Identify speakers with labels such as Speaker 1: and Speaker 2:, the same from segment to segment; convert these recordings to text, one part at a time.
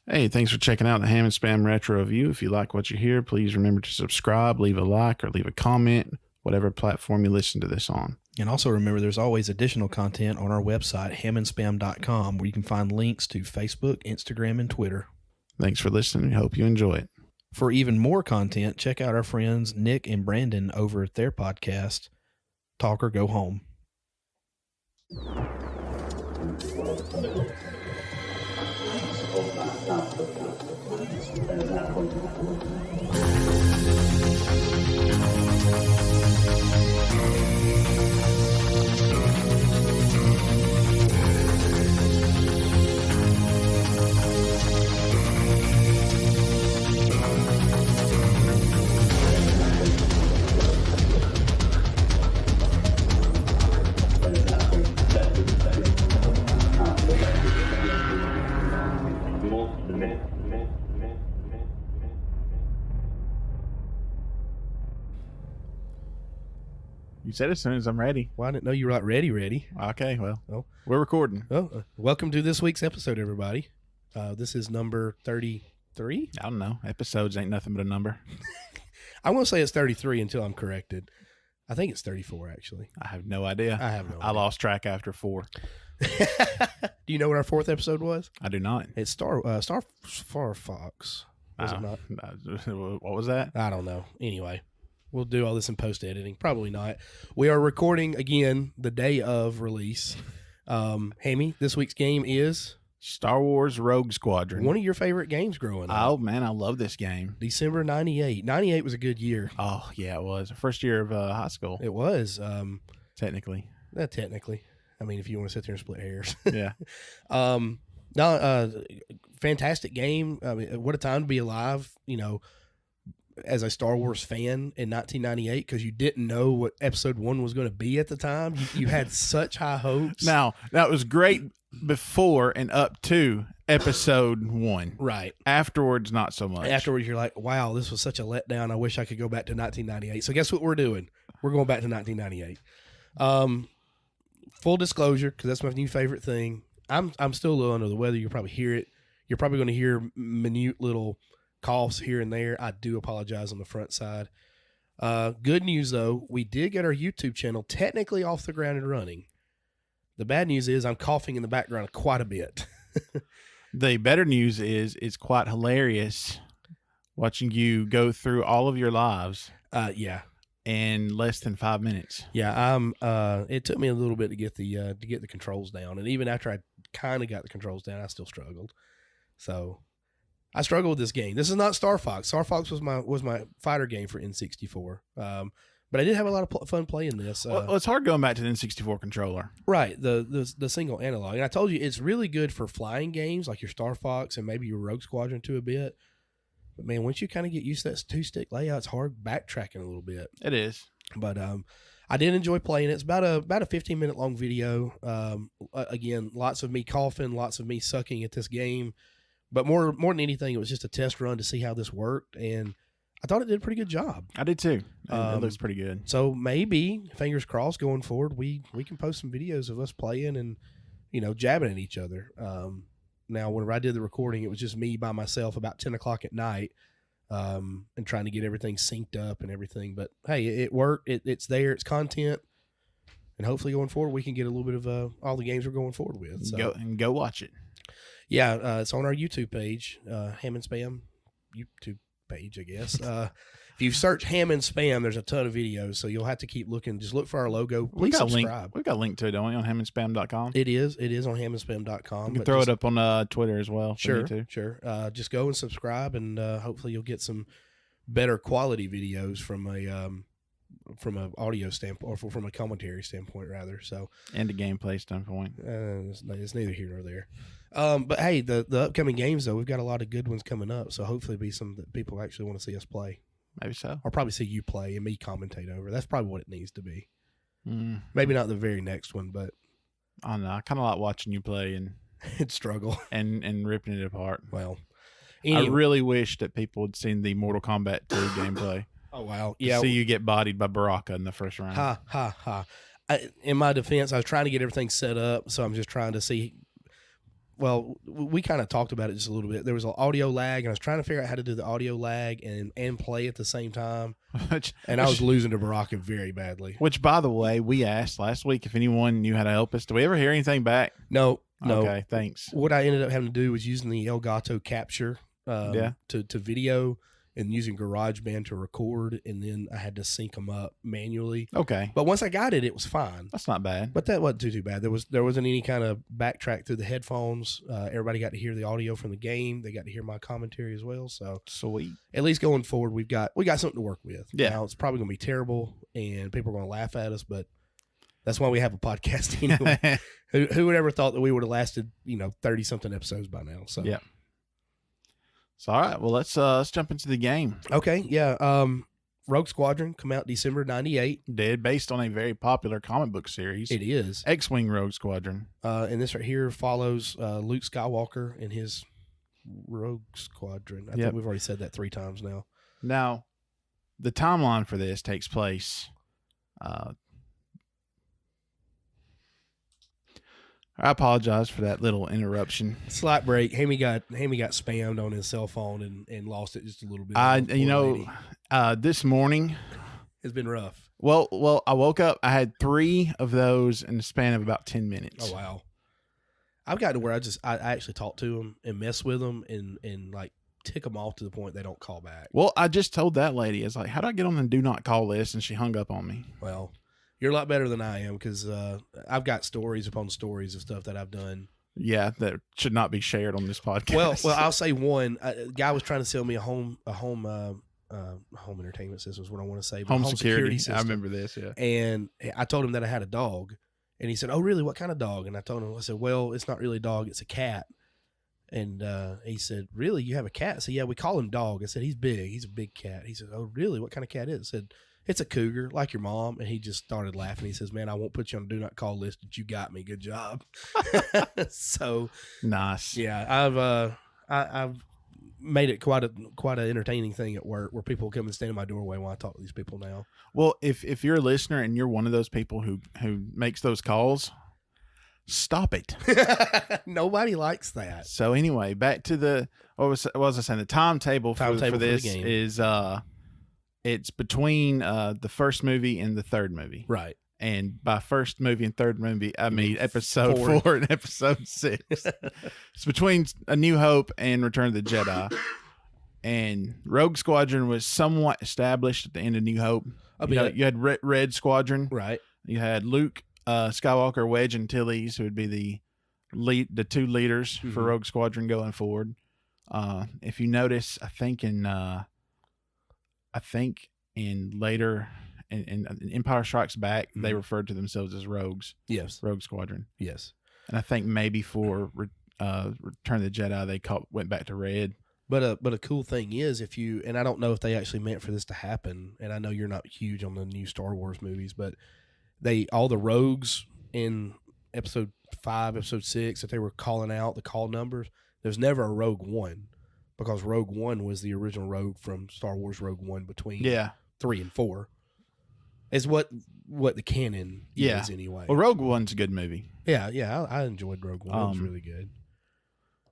Speaker 1: Hey, thanks for checking out the Ham and Spam Retro Review. If you like what you hear, please remember to subscribe, leave a like, or leave a comment, whatever platform you listen to this on.
Speaker 2: And also remember, there's always additional content on our website, hamandspam.com, where you can find links to Facebook, Instagram, and Twitter.
Speaker 1: Thanks for listening. Hope you enjoy it.
Speaker 2: For even more content, check out our friends Nick and Brandon over at their podcast, Talk or Go Home.
Speaker 1: You said as soon as I'm ready.
Speaker 2: Well, I didn't know you were not ready.
Speaker 1: Okay, well,
Speaker 2: Oh.
Speaker 1: we're recording.
Speaker 2: Oh, welcome to this week's episode, everybody. This is number 33.
Speaker 1: I don't know. Episodes ain't nothing but a number.
Speaker 2: I want to say it's 33 until I'm corrected. I think it's 34, actually.
Speaker 1: I have no idea.
Speaker 2: I have no
Speaker 1: I
Speaker 2: idea.
Speaker 1: lost track after 4.
Speaker 2: Do you know what our fourth episode was?
Speaker 1: I do not.
Speaker 2: It's Star Fox. Was it not?
Speaker 1: What was that?
Speaker 2: I don't know. Anyway, we'll do all this in post editing. Probably not. We are recording again the day of release. Haamy, this week's game is
Speaker 1: Star Wars Rogue Squadron.
Speaker 2: one of your favorite games growing up.
Speaker 1: Oh, man, I love this game.
Speaker 2: December 98. 98 was a good year.
Speaker 1: Oh, yeah, it was. First year of high school,
Speaker 2: It was.
Speaker 1: technically.
Speaker 2: Technically. I mean, if you want to sit there and split hairs.
Speaker 1: Yeah.
Speaker 2: Fantastic game. I mean, what a time to be alive, you know, as a Star Wars fan in 1998, because you didn't know what episode 1 was going to be at the time. You had such high hopes.
Speaker 1: Now, that was great before and up to episode 1.
Speaker 2: Right.
Speaker 1: Afterwards, not so much.
Speaker 2: Afterwards, you're like, wow, this was such a letdown. I wish I could go back to 1998. So guess what we're doing? We're going back to 1998. Full disclosure, because that's my new favorite thing. I'm still a little under the weather. You'll probably hear it. You're probably going to hear minute little coughs here and there. I do apologize on the front side. Good news, though, we did get our YouTube channel technically off the ground and running. The bad news is I'm coughing in the background quite a bit.
Speaker 1: The better news is it's quite hilarious watching you go through all of your lives
Speaker 2: Yeah.
Speaker 1: in less than 5 minutes.
Speaker 2: Yeah, it took me a little bit to get the controls down, and even after I kind of got the controls down, I still struggled. So I struggled with this game. This is not Star Fox. Star Fox was my fighter game for N64. But I did have a lot of fun playing this.
Speaker 1: Well, it's hard going back to the N64 controller.
Speaker 2: Right, the single analog. And I told you it's really good for flying games like your Star Fox and maybe your Rogue Squadron to a bit. But man, once you kind of get used to that 2-stick layout, it's hard backtracking a little bit.
Speaker 1: It is.
Speaker 2: But I did enjoy playing it. It's about a 15-minute long video. Again, lots of me coughing, lots of me sucking at this game. But more than anything, it was just a test run to see how this worked, and I thought it did a pretty good job.
Speaker 1: I did too. It looks pretty good.
Speaker 2: So maybe, fingers crossed, going forward, we can post some videos of us playing and, you know, jabbing at each other. Now, whenever I did the recording, it was just me by myself about 10 o'clock at night, and trying to get everything synced up and everything. But hey, it worked. It's there. It's content. And hopefully going forward, we can get a little bit of all the games we're going forward with. So,
Speaker 1: Go watch it.
Speaker 2: Yeah, it's on our YouTube page, Ham and Spam YouTube page, I guess. If you search Ham and Spam, there's a ton of videos, so you'll have to keep looking. Just look for our logo. Please subscribe.
Speaker 1: We've got a link to it, don't we, on hamandspam.com?
Speaker 2: It is on hamandspam.com.
Speaker 1: You can throw it up on Twitter as well.
Speaker 2: Sure. Just go and subscribe, and hopefully you'll get some better quality videos from an audio standpoint, or from a commentary standpoint, rather. So,
Speaker 1: and a gameplay standpoint.
Speaker 2: It's neither here nor there. But hey, the upcoming games, though, we've got a lot of good ones coming up. So hopefully it'll be some that people actually want to see us play.
Speaker 1: Maybe so.
Speaker 2: I'll probably see you play and me commentate over. That's probably what it needs to be.
Speaker 1: Mm.
Speaker 2: Maybe not the very next one, but
Speaker 1: I don't know. I kind of like watching you play and
Speaker 2: struggle
Speaker 1: and ripping it apart.
Speaker 2: Well,
Speaker 1: anyway. I really wish that people had seen the Mortal Kombat 2 gameplay.
Speaker 2: Oh wow!
Speaker 1: Yeah, see you get bodied by Baraka in the first round.
Speaker 2: Ha ha ha! In my defense, I was trying to get everything set up, so I'm just trying to see. well, we kind of talked about it just a little bit. There was an audio lag, and I was trying to figure out how to do the audio lag and play at the same time. I was losing to Baraka very badly.
Speaker 1: Which, by the way, we asked last week if anyone knew how to help us. Do we ever hear anything back?
Speaker 2: No.
Speaker 1: Okay, thanks.
Speaker 2: What I ended up having to do was using the Elgato capture to video and using GarageBand to record, and then I had to sync them up manually.
Speaker 1: Okay.
Speaker 2: But once I got it, it was fine.
Speaker 1: That's not bad.
Speaker 2: But that wasn't too bad. There wasn't any kind of backtrack through the headphones. Everybody got to hear the audio from the game. They got to hear my commentary as well. So
Speaker 1: sweet.
Speaker 2: At least going forward, we got something to work with.
Speaker 1: Yeah.
Speaker 2: Now, it's probably going to be terrible, and people are going to laugh at us, but that's why we have a podcast anyway. Who would ever thought that we would have lasted 30-something episodes by now? So
Speaker 1: yeah. So all right, well let's jump into the game.
Speaker 2: Okay, yeah. Rogue Squadron come out December 98.
Speaker 1: Did based on a very popular comic book series.
Speaker 2: It is
Speaker 1: X-Wing Rogue Squadron.
Speaker 2: And this right here follows Luke Skywalker and his Rogue Squadron. I think we've already said that 3 times now.
Speaker 1: Now, the timeline for this takes place. I apologize for that little interruption.
Speaker 2: Slight break. Hammy got spammed on his cell phone and lost it just a little bit.
Speaker 1: This morning
Speaker 2: it's been rough.
Speaker 1: Well, I woke up. I had 3 of those in the span of about 10 minutes.
Speaker 2: Oh wow! I've gotten to where I actually talk to them and mess with them and like tick them off to the point they don't call back.
Speaker 1: Well, I just told that lady, it's like, how do I get on the do not call list? And she hung up on me.
Speaker 2: Well, you're a lot better than I am because I've got stories upon stories of stuff that I've done.
Speaker 1: Yeah, that should not be shared on this podcast.
Speaker 2: Well, I'll say one. A guy was trying to sell me a home entertainment system is what I want to say.
Speaker 1: Home security system.
Speaker 2: I
Speaker 1: remember this, yeah.
Speaker 2: And I told him that I had a dog. And he said, "Oh, really? What kind of dog?" And I told him, I said, "Well, it's not really a dog. It's a cat." And he said, "Really? You have a cat?" I said, "Yeah, we call him Dog." I said, "He's big. He's a big cat." He said, "Oh, really? What kind of cat is it?" I said, "It's a cougar, like your mom." And he just started laughing. He says, "Man, I won't put you on a do not call list, but you got me. Good job." So
Speaker 1: nice.
Speaker 2: Yeah, I've made it quite an entertaining thing at work where people come and stand in my doorway while I talk to these people now.
Speaker 1: Well, if you're a listener and you're one of those people who makes those calls, stop it.
Speaker 2: Nobody likes that.
Speaker 1: So anyway, back to what was I saying? The timetable for this is it's between the first movie and the third movie.
Speaker 2: Right.
Speaker 1: And by first movie and third movie, I mean episode 4 and episode 6. It's between A New Hope and Return of the Jedi. And Rogue Squadron was somewhat established at the end of New Hope. You had Red Squadron.
Speaker 2: Right.
Speaker 1: You had Luke Skywalker, Wedge, and Tilly's, who would be the 2 leaders for Rogue Squadron going forward. If you notice, I think in later in Empire Strikes Back, they referred to themselves as Rogues.
Speaker 2: Yes.
Speaker 1: Rogue Squadron.
Speaker 2: Yes.
Speaker 1: And I think maybe for Return of the Jedi, they went back to Red.
Speaker 2: But a cool thing is and I don't know if they actually meant for this to happen, and I know you're not huge on the new Star Wars movies, but all the rogues in episode 5, episode 6 that they were calling out, the call numbers, there's never a Rogue One, because Rogue One was the original Rogue from Star Wars Rogue One between 3 and 4. Is what the canon is anyway.
Speaker 1: Well, Rogue One's a good movie.
Speaker 2: Yeah, I enjoyed Rogue One. It was really good.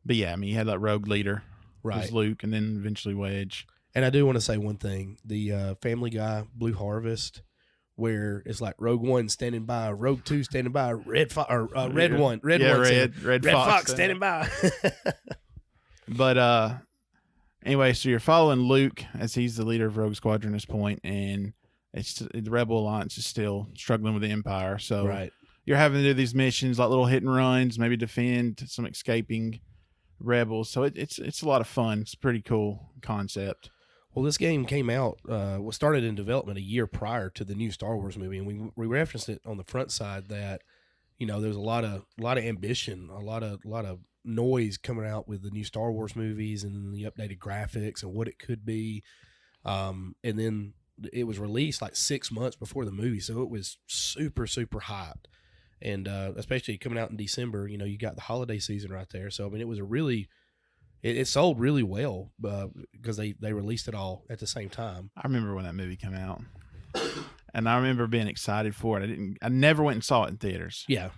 Speaker 1: But yeah, I mean, you had that rogue leader.
Speaker 2: Right.
Speaker 1: It was Luke, and then eventually Wedge.
Speaker 2: And I do want to say one thing. The Family Guy Blue Harvest, where it's like Rogue One standing by, Rogue 2 standing by, Red One Fox standing by.
Speaker 1: But anyway, so you're following Luke as he's the leader of Rogue Squadron at this point, and the Rebel Alliance is still struggling with the Empire. So you're having to do these missions, like little hit and runs, maybe defend some escaping rebels. So it's a lot of fun. It's a pretty cool concept.
Speaker 2: Well, this game came out, was started in development a year prior to the new Star Wars movie, and we referenced it on the front side that there's a lot of ambition, a lot of noise coming out with the new Star Wars movies and the updated graphics and what it could be, and then it was released like 6 months before the movie, so it was super super hyped, and especially coming out in December, you got the holiday season right there. So I mean, it was it sold really well because they released it all at the same time.
Speaker 1: I remember when that movie came out, and I remember being excited for it. I never went and saw it in theaters.
Speaker 2: Yeah,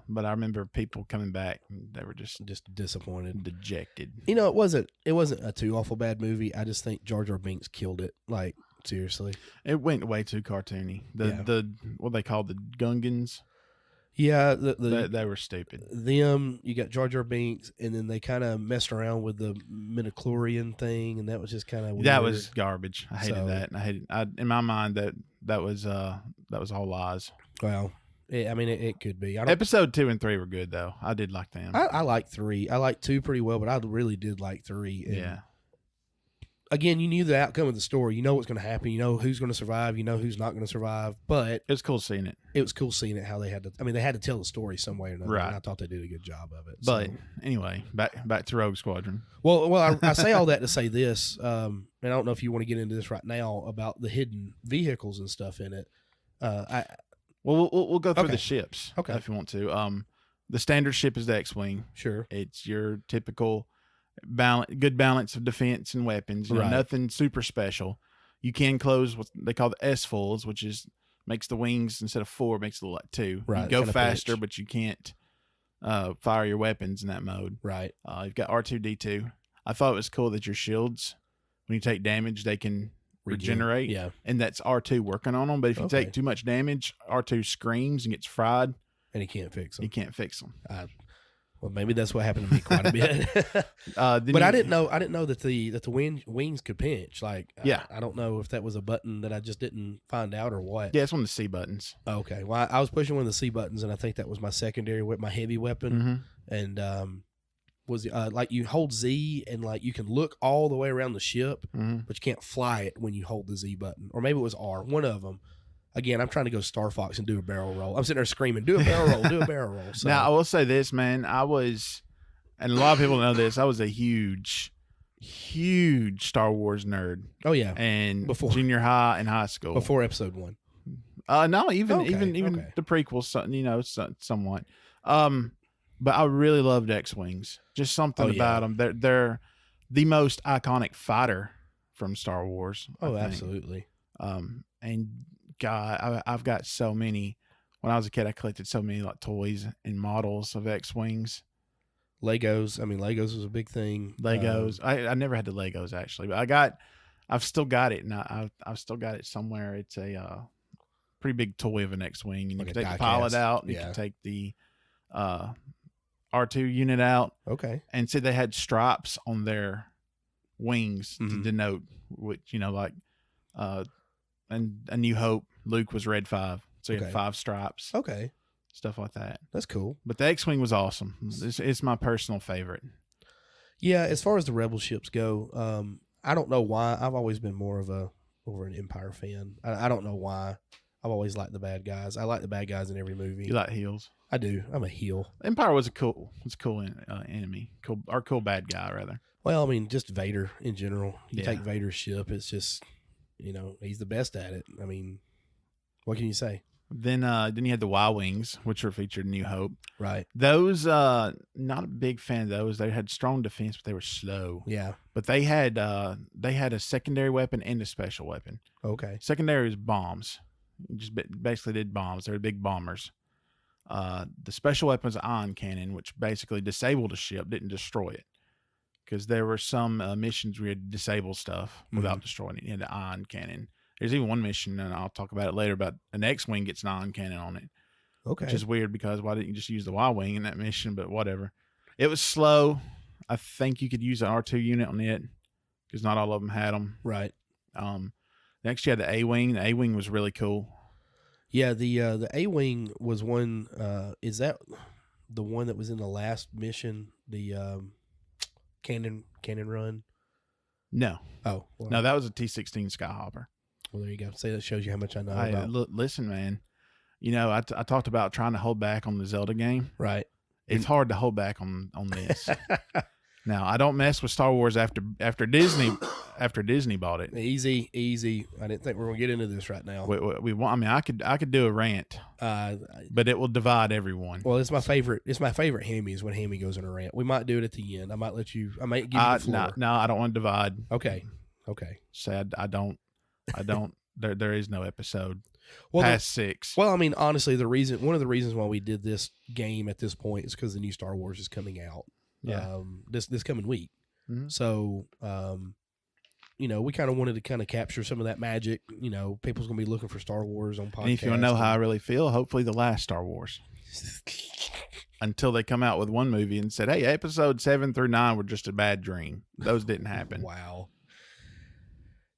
Speaker 1: But I remember people coming back and they were just
Speaker 2: disappointed,
Speaker 1: dejected.
Speaker 2: You know, it wasn't a too awful bad movie. I just think Jar Jar Binks killed it. Like, seriously,
Speaker 1: it went way too cartoony. The what they call the Gungans.
Speaker 2: Yeah,
Speaker 1: they were stupid.
Speaker 2: You got Jar Jar Binks, and then they kind of messed around with the midichlorian thing, and that was just kind of weird.
Speaker 1: That was garbage. I hated that, and in my mind that was all lies.
Speaker 2: Well, it could be.
Speaker 1: Episode 2 and 3 were good though. I did like them.
Speaker 2: I like 3. I like 2 pretty well, but I really did like 3. And
Speaker 1: yeah.
Speaker 2: Again, you knew the outcome of the story. You know what's going to happen. You know who's going to survive. You know who's not going to survive. But
Speaker 1: it was cool seeing it.
Speaker 2: It was cool seeing it. How they had to. They had to tell the story some way or another.
Speaker 1: Right.
Speaker 2: And I thought they did a good job of it.
Speaker 1: But anyway, back to Rogue Squadron.
Speaker 2: Well, I say all that to say this, and I don't know if you want to get into this right now about the hidden vehicles and stuff in it.
Speaker 1: We'll go through the ships.
Speaker 2: Okay.
Speaker 1: If you want to. The standard ship is the X-wing.
Speaker 2: Sure.
Speaker 1: It's your typical good balance of defense and weapons.
Speaker 2: Right.
Speaker 1: Nothing super special. You can close what they call the S-fulls, which makes the wings instead of 4 makes it look like 2.
Speaker 2: Right.
Speaker 1: You go faster, but you can't fire your weapons in that mode.
Speaker 2: Right.
Speaker 1: You've got R2-D2. I thought it was cool that your shields, when you take damage, they can regenerate.
Speaker 2: Yeah.
Speaker 1: And that's R2 working on them. But if you take too much damage, R2 screams and gets fried.
Speaker 2: And he can't fix them.
Speaker 1: He can't fix them.
Speaker 2: Well, maybe that's what happened to me quite a bit. But I didn't know that the wings could pinch. Like,
Speaker 1: yeah,
Speaker 2: I don't know if that was a button that I just didn't find out or what.
Speaker 1: Yeah, it's one of the C buttons.
Speaker 2: Okay, well, I was pushing one of the C buttons, and I think that was my secondary my heavy weapon.
Speaker 1: Mm-hmm.
Speaker 2: And was like you hold Z and like you can look all the way around the ship, but you can't fly it when you hold the Z button, or maybe it was R. One of them. Again, I'm trying to go Star Fox and do a barrel roll. I'm sitting there screaming, do a barrel roll, do a barrel roll. So.
Speaker 1: Now, I will say this, man. And a lot of people know this, I was a huge Star Wars nerd.
Speaker 2: Oh, yeah.
Speaker 1: And before junior high and high school.
Speaker 2: Before episode 1.
Speaker 1: No, even the prequels, somewhat. But I really loved X-Wings. Just something about them. They're the most iconic fighter from Star Wars.
Speaker 2: Oh, absolutely.
Speaker 1: And God, I've got so many. When I was a kid, I collected so many like toys and models of X-Wings.
Speaker 2: Legos. Legos was a big thing.
Speaker 1: Legos. I never had the Legos actually, but I've still got it, and I've still got it somewhere. It's a pretty big toy of an X-Wing, and you can take the pilot out, and you can take the R2 unit out.
Speaker 2: Okay.
Speaker 1: And so they had stripes on their wings to denote which, and A New Hope, Luke was Red 5. So he had 5 stripes.
Speaker 2: Okay.
Speaker 1: Stuff like that.
Speaker 2: That's cool.
Speaker 1: But the X-Wing was awesome. It's my personal favorite.
Speaker 2: Yeah, as far as the Rebel ships go, I don't know why. I've always been more of an Empire fan. I don't know why. I've always liked the bad guys. I like the bad guys in every movie.
Speaker 1: You like heels?
Speaker 2: I do. I'm a heel.
Speaker 1: Empire was a cool enemy. Cool bad guy, rather.
Speaker 2: Well, just Vader in general. You take Vader's ship, it's just, he's the best at it. What can you say? Then
Speaker 1: you had the Y-Wings, which were featured in New Hope.
Speaker 2: Right.
Speaker 1: Those, not a big fan of those. They had strong defense, but they were slow.
Speaker 2: Yeah.
Speaker 1: But they had a secondary weapon and a special weapon.
Speaker 2: Okay.
Speaker 1: Secondary is bombs. You just basically did bombs. They were big bombers. The special weapon was an ion cannon, which basically disabled a ship, didn't destroy it. Because there were some missions where you had to disable stuff without destroying it. You had the ion cannon. There's even one mission, and I'll talk about it later, about an X-Wing gets an ion cannon on it.
Speaker 2: Okay.
Speaker 1: Which is weird, because why didn't you just use the Y-Wing in that mission? But whatever. It was slow. I think you could use an R2 unit on it, because not all of them had them.
Speaker 2: Right.
Speaker 1: Next you had the A-Wing. The A-Wing was really cool.
Speaker 2: Yeah, the A-Wing was one. Is that the one that was in the last mission? The cannon run?
Speaker 1: No.
Speaker 2: Oh. Well,
Speaker 1: no, that was a T-16 Skyhopper.
Speaker 2: Well, there you go. See, that shows you how much I know about.
Speaker 1: Listen, man. I talked about trying to hold back on the Zelda game.
Speaker 2: Right.
Speaker 1: It's hard to hold back on this. Now, I don't mess with Star Wars after Disney bought it.
Speaker 2: Easy. I didn't think we were gonna get into this right now.
Speaker 1: I could do a rant, but it will divide everyone.
Speaker 2: Well, it's my favorite. It's my favorite Hammy is when Hammy goes in a rant. We might do it at the end. I might give you the floor.
Speaker 1: No, I don't want to divide.
Speaker 2: Okay.
Speaker 1: Say I don't. There is no episode. past 6.
Speaker 2: Well, I mean, honestly, one of the reasons why we did this game at this point is because the new Star Wars is coming out.
Speaker 1: Yeah.
Speaker 2: This coming week.
Speaker 1: Mm-hmm.
Speaker 2: So, we kind of wanted to kind of capture some of that magic. People's going to be looking for Star Wars on podcasts.
Speaker 1: And if you want to know how I really feel, hopefully the last Star Wars. Until they come out with one movie and said, hey, episode 7 through 9 were just a bad dream. Those didn't happen.
Speaker 2: Wow.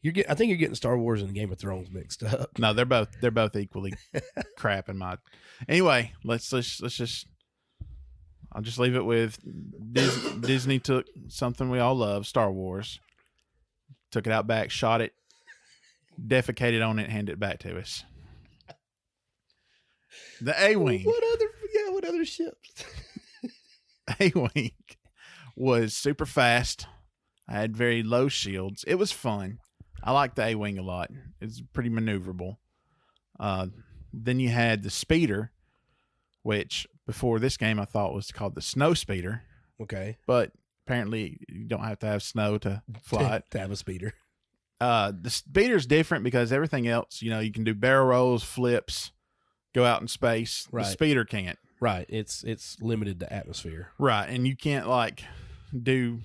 Speaker 2: I think you're getting Star Wars and Game of Thrones mixed up.
Speaker 1: No, they're both equally crap in my. Anyway, let's just. I'll just leave it with Disney took something we all love, Star Wars, took it out back, shot it, defecated on it, handed it back to us. The A-Wing.
Speaker 2: What other ships?
Speaker 1: A-Wing was super fast. I had very low shields. It was fun. I liked the A-Wing a lot. It's pretty maneuverable. Then you had the Speeder, which before this game I thought was called the Snow Speeder.
Speaker 2: Okay.
Speaker 1: But apparently you don't have to have snow to fly it.
Speaker 2: To have a speeder.
Speaker 1: The Speeder's different because everything else, you can do barrel rolls, flips, go out in space.
Speaker 2: Right.
Speaker 1: The Speeder can't.
Speaker 2: Right. It's limited to atmosphere.
Speaker 1: Right. And you can't do,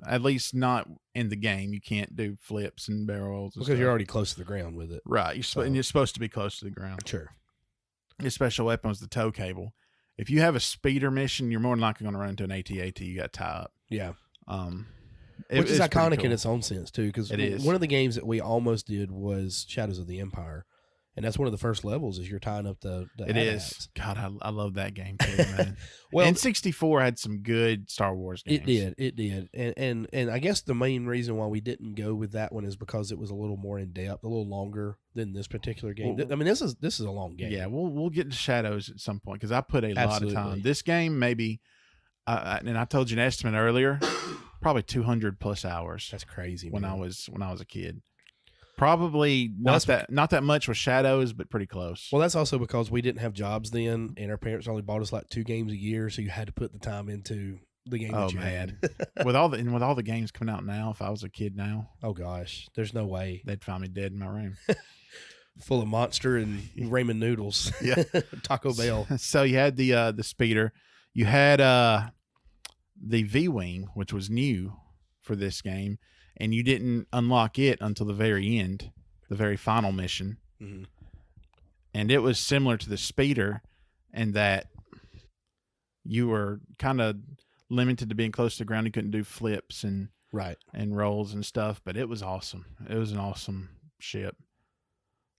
Speaker 1: at least not in the game, you can't do flips and barrel rolls.
Speaker 2: Because you're already close to the ground with it.
Speaker 1: Right. And you're supposed to be close to the ground.
Speaker 2: Sure.
Speaker 1: Your special weapon was the tow cable. If you have a speeder mission, you're more than likely going to run into an AT-AT you got to tie up.
Speaker 2: Yeah.
Speaker 1: Which
Speaker 2: is iconic in its own sense, too, because
Speaker 1: is.
Speaker 2: One of the games that we almost did was Shadows of the Empire. And that's one of the first levels is you're tying up the
Speaker 1: It
Speaker 2: AT-ATs.
Speaker 1: is. God, I love that game too, man.
Speaker 2: Well,
Speaker 1: and 64 had some good Star Wars games.
Speaker 2: It did. And I guess the main reason why we didn't go with that one is because it was a little more in depth, a little longer than this particular game.
Speaker 1: Well,
Speaker 2: I mean, this is a long game.
Speaker 1: Yeah, we'll get to Shadows at some point because I put a lot of time. This game maybe, and I told you an estimate earlier, probably 200 plus hours.
Speaker 2: That's crazy.
Speaker 1: When I was a kid. Probably not that much with Shadows, but pretty close.
Speaker 2: Well, that's also because we didn't have jobs then, and our parents only bought us like 2 games a year, so you had to put the time into the game that you had.
Speaker 1: with all the games coming out now, if I was a kid now,
Speaker 2: oh gosh, there's no way
Speaker 1: they'd find me dead in my room,
Speaker 2: full of Monster and ramen noodles.
Speaker 1: Yeah,
Speaker 2: Taco Bell.
Speaker 1: So you had the Speeder, you had the V-Wing, which was new for this game. And you didn't unlock it until the very end, the very final mission.
Speaker 2: Mm-hmm.
Speaker 1: And it was similar to the Speeder in that you were kind of limited to being close to the ground. You couldn't do flips and rolls and stuff, but it was awesome. It was an awesome ship.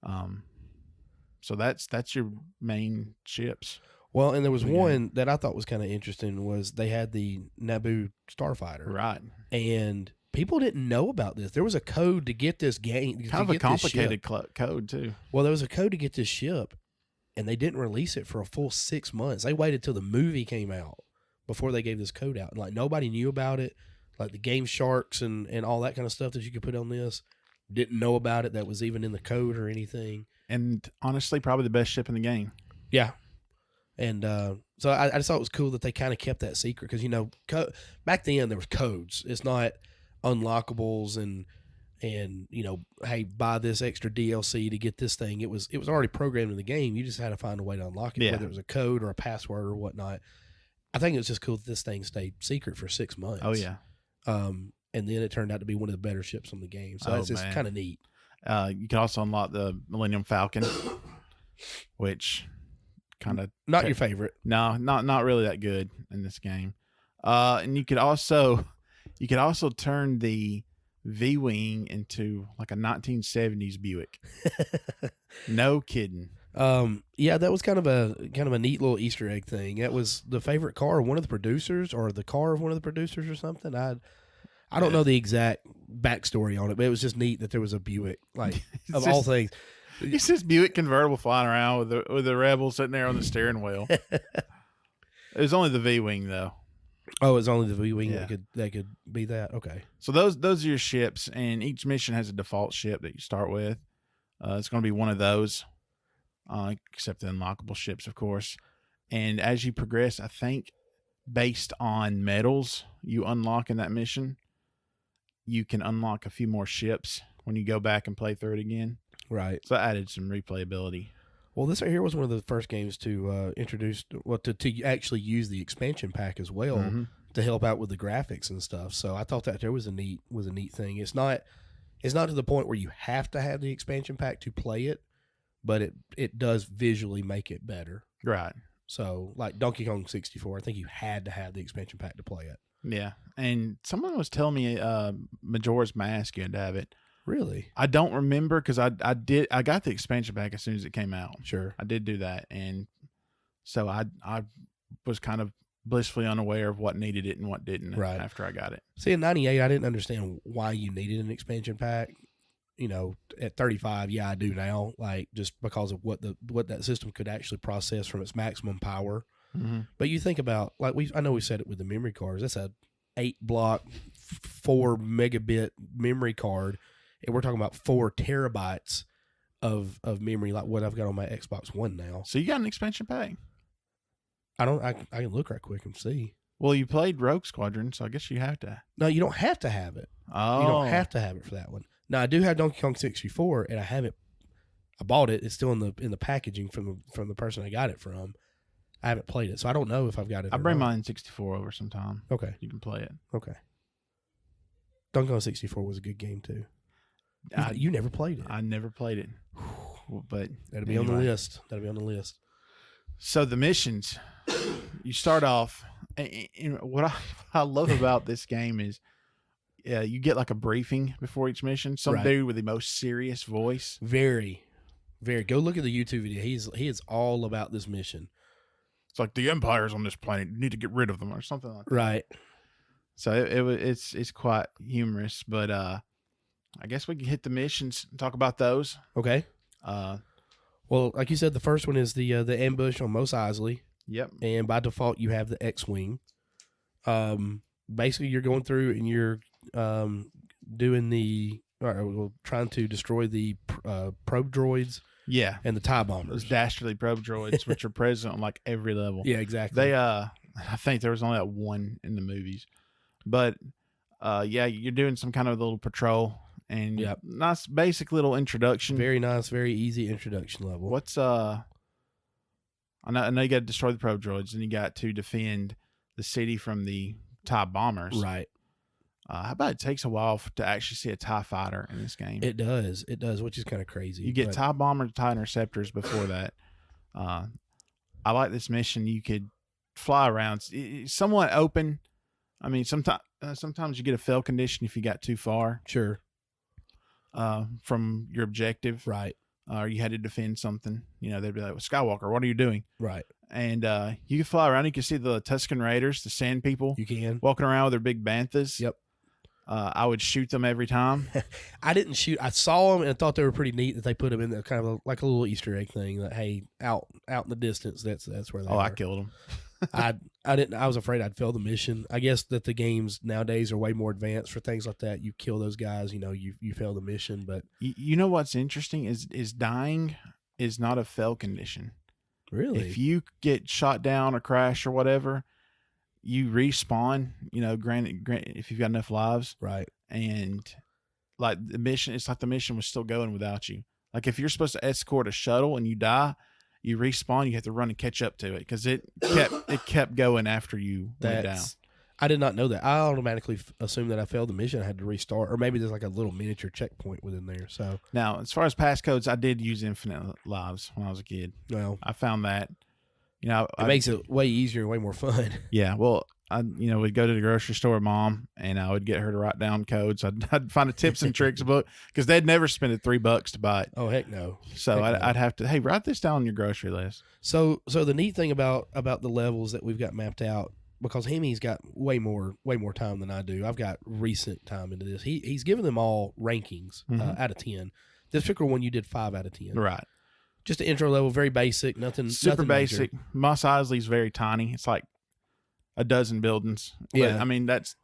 Speaker 1: So that's your main ships.
Speaker 2: Well, and there was one that I thought was kind of interesting was they had the Naboo Starfighter.
Speaker 1: Right.
Speaker 2: And people didn't know about this. There was a code to get this game.
Speaker 1: Kind of a complicated code, too.
Speaker 2: Well, there was a code to get this ship, and they didn't release it for a full 6 months. They waited till the movie came out before they gave this code out. And, nobody knew about it. Like, the Game Sharks and all that kind of stuff that you could put on this didn't know about it. That was even in the code or anything.
Speaker 1: And, honestly, probably the best ship in the game.
Speaker 2: Yeah. And so I just thought it was cool that they kind of kept that secret because, back then there was codes. It's not unlockables and hey, buy this extra DLC to get this thing. It was already programmed in the game. You just had to find a way to unlock it, whether it was a code or a password or whatnot. I think it was just cool that this thing stayed secret for 6 months.
Speaker 1: Oh yeah.
Speaker 2: And then it turned out to be one of the better ships on the game. So it's just kind of neat.
Speaker 1: You can also unlock the Millennium Falcon, which kind of
Speaker 2: not your favorite.
Speaker 1: No, not really that good in this game. And you could also turn the V-Wing into like a 1970s Buick. No kidding.
Speaker 2: Yeah, that was kind of a neat little Easter egg thing. That was the favorite car of one of the producers, or the car of one of the producers, or something. I don't know the exact backstory on it, but it was just neat that there was a Buick, like of all things.
Speaker 1: It's this Buick convertible flying around with the Rebel sitting there on the steering wheel. It was only the V-Wing though.
Speaker 2: Oh, it's only the V-Wing that could be that. Okay.
Speaker 1: So those are your ships, and each mission has a default ship that you start with. It's going to be one of those, except the unlockable ships, of course. And as you progress, I think based on medals you unlock in that mission, you can unlock a few more ships when you go back and play through it again.
Speaker 2: Right.
Speaker 1: So that added some replayability.
Speaker 2: Well, this right here was one of the first games to introduce, to actually use the expansion pack as well to help out with the graphics and stuff. So I thought that there was a neat thing. It's not to the point where you have to have the expansion pack to play it, but it does visually make it better.
Speaker 1: Right.
Speaker 2: So like Donkey Kong 64, I think you had to have the expansion pack to play it.
Speaker 1: Yeah, and someone was telling me Majora's Mask, you had to have it.
Speaker 2: Really?
Speaker 1: I don't remember because I got the expansion pack as soon as it came out.
Speaker 2: Sure.
Speaker 1: I did do that, and so I was kind of blissfully unaware of what needed it and what didn't after I got it.
Speaker 2: See, in 98, I didn't understand why you needed an expansion pack. You know, at 35, yeah, I do now, like just because of what that system could actually process from its maximum power. Mm-hmm. But you think about, like I know we said it with the memory cards. That's a 8-block, 4 megabit memory card. And we're talking about 4 terabytes of memory, like what I've got on my Xbox One now.
Speaker 1: So you got an expansion pack?
Speaker 2: I can look right quick and see.
Speaker 1: Well, you played Rogue Squadron, so I guess you have to.
Speaker 2: No, you don't have to have it.
Speaker 1: Oh.
Speaker 2: You don't have to have it for that one. Now, I do have Donkey Kong 64, and I haven't. I bought it. It's still in the packaging from the person I got it from. I haven't played it, so I don't know if I've got it.
Speaker 1: I'll bring mine 64 over sometime.
Speaker 2: Okay.
Speaker 1: You can play it.
Speaker 2: Okay. Donkey Kong 64 was a good game, too. You never played it.
Speaker 1: I never played it. But
Speaker 2: that'll be on the list.
Speaker 1: So the missions, you start off, and what I love about this game is you get like a briefing before each mission. Some dude with the most serious voice.
Speaker 2: Very, very. Go look at the YouTube video. He is all about this mission.
Speaker 1: It's like the Empire's on this planet. You need to get rid of them or something like that.
Speaker 2: Right.
Speaker 1: So it's quite humorous, but I guess we can hit the missions and talk about those.
Speaker 2: Okay. Well, like you said, the first one is the ambush on Mos Eisley.
Speaker 1: Yep.
Speaker 2: And by default, you have the X-Wing. Basically, you're going through and you're trying to destroy the probe droids.
Speaker 1: Yeah.
Speaker 2: And the TIE bombers.
Speaker 1: Those dastardly probe droids, which are present on like every level.
Speaker 2: Yeah, exactly.
Speaker 1: They I think there was only that one in the movies. But you're doing some kind of little patrol. And nice basic little introduction.
Speaker 2: Very nice, very easy introduction level.
Speaker 1: What's I know you got to destroy the probe droids, and you got to defend the city from the TIE bombers.
Speaker 2: Right.
Speaker 1: How about it takes a while to actually see a TIE fighter in this game?
Speaker 2: It does, which is kind of crazy.
Speaker 1: You get TIE bombers, TIE interceptors before that. I like this mission. You could fly around. It's somewhat open. I mean, sometimes you get a fail condition if you got too far.
Speaker 2: Sure.
Speaker 1: From your objective.
Speaker 2: Right.
Speaker 1: Or you had to defend something. You know, they'd be like, well, Skywalker, what are you doing?
Speaker 2: Right.
Speaker 1: And you can fly around. You can see the Tusken Raiders, the sand people.
Speaker 2: You can.
Speaker 1: Walking around with their big banthas.
Speaker 2: Yep.
Speaker 1: I would shoot them every time.
Speaker 2: I didn't shoot. I saw them and I thought they were pretty neat that they put them in there, kind of like a little Easter egg thing. That hey, out in the distance, that's where they are.
Speaker 1: I killed them.
Speaker 2: I didn't. I was afraid I'd fail the mission. I guess that the games nowadays are way more advanced for things like that. You kill those guys, you know, you fail the mission. But
Speaker 1: you know what's interesting is dying is not a fail condition.
Speaker 2: Really,
Speaker 1: if you get shot down or crash or whatever, you respawn. You know, granted, if you've got enough lives,
Speaker 2: right?
Speaker 1: And like the mission, it's like the mission was still going without you. Like if you're supposed to escort a shuttle and you die, you respawn, you have to run and catch up to it because it kept going after you went down.
Speaker 2: I did not know that. I automatically assumed that I failed the mission. I had to restart, or maybe there's like a little miniature checkpoint within there. So
Speaker 1: now, as far as passcodes, I did use infinite lives when I was a kid.
Speaker 2: Well,
Speaker 1: I found that, you know,
Speaker 2: it makes it way easier and way more fun.
Speaker 1: Yeah. Well, we'd go to the grocery store with Mom, and I would get her to write down codes. I'd find a tips and tricks book because they'd never spend it $3 to buy it.
Speaker 2: Oh heck no!
Speaker 1: So I'd have to, hey, write this down on your grocery list.
Speaker 2: So the neat thing about the levels that we've got mapped out, because Hammy's got way more time than I do. I've got recent time into this. He's given them all rankings out of 10. This particular one you did 5 out of 10.
Speaker 1: Right.
Speaker 2: Just an intro level, very basic, nothing
Speaker 1: super
Speaker 2: basic.
Speaker 1: Major. Mos Eisley's very tiny. It's like a dozen buildings.
Speaker 2: Yeah.
Speaker 1: But, I mean, that's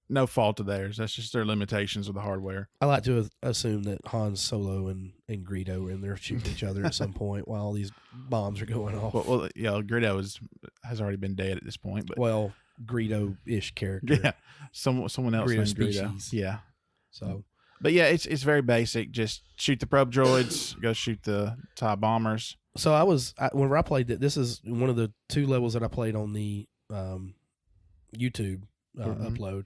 Speaker 1: no fault of theirs. That's just their limitations of the hardware.
Speaker 2: I like to assume that Han Solo and Greedo are in there shooting each other at some point while all these bombs are going off.
Speaker 1: Well, yeah, Greedo has already been dead at this point. But
Speaker 2: Greedo-ish character.
Speaker 1: Yeah, someone else
Speaker 2: Greedo
Speaker 1: named
Speaker 2: species.
Speaker 1: Greedo. Yeah.
Speaker 2: So,
Speaker 1: But yeah, it's very basic. Just shoot the probe droids, go shoot the TIE bombers.
Speaker 2: So whenever I played that, this is one of the 2 levels that I played on the YouTube upload.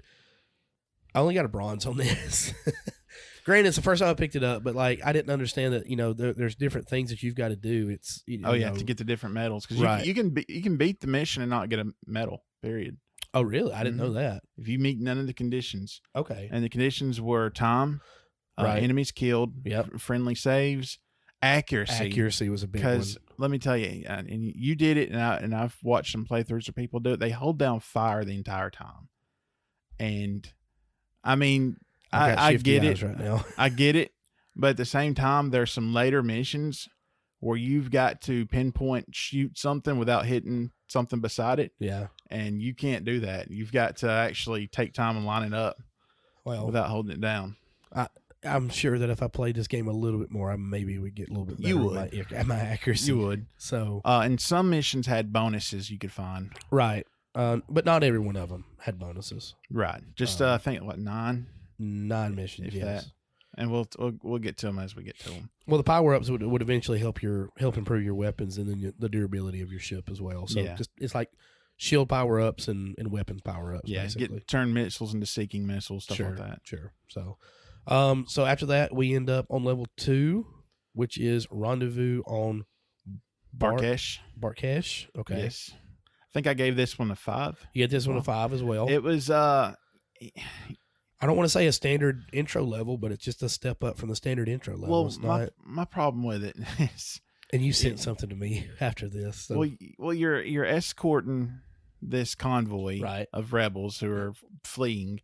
Speaker 2: I only got a bronze on this. Granted, it's the first time I picked it up, but like I didn't understand that there's different things that you've got to do. It's
Speaker 1: you have to get the different medals because you can beat the mission and not get a medal. Period.
Speaker 2: Oh, really? I didn't know that.
Speaker 1: If you meet none of the conditions.
Speaker 2: Okay.
Speaker 1: And the conditions were time, enemies killed, friendly saves, accuracy.
Speaker 2: Accuracy was a big one.
Speaker 1: Because let me tell you, and you did it, and I've watched some playthroughs of people do it. They hold down fire the entire time, and I mean, I get it
Speaker 2: right now.
Speaker 1: I get it, but at the same time, there's some later missions where you've got to pinpoint shoot something without hitting something beside it.
Speaker 2: Yeah.
Speaker 1: And you can't do that. You've got to actually take time and line it up without holding it down.
Speaker 2: I'm sure that if I played this game a little bit more, I maybe would get a little bit better.
Speaker 1: You would.
Speaker 2: At my accuracy.
Speaker 1: You would.
Speaker 2: So,
Speaker 1: and some missions had bonuses you could find.
Speaker 2: Right. But not every one of them had bonuses.
Speaker 1: Right. Just, I think, 9?
Speaker 2: 9 missions, yes.
Speaker 1: That. And we'll get to them as we get to them.
Speaker 2: Well, the power-ups would eventually help improve your weapons and then the durability of your ship as well. So it's like shield power-ups and weapons power-ups, basically.
Speaker 1: Turn missiles into seeking missiles, stuff like that.
Speaker 2: Sure. So after that, we end up on level 2, which is Rendezvous on
Speaker 1: Barkesh.
Speaker 2: Barkesh, okay.
Speaker 1: Yes. I think I gave this one a 5.
Speaker 2: You get this one a 5 as well.
Speaker 1: It was...
Speaker 2: I don't want to say a standard intro level, but it's just a step up from the standard intro level.
Speaker 1: Well, my problem with it is...
Speaker 2: And you sent something to me after this. So.
Speaker 1: Well, you're escorting this convoy of rebels who are fleeing,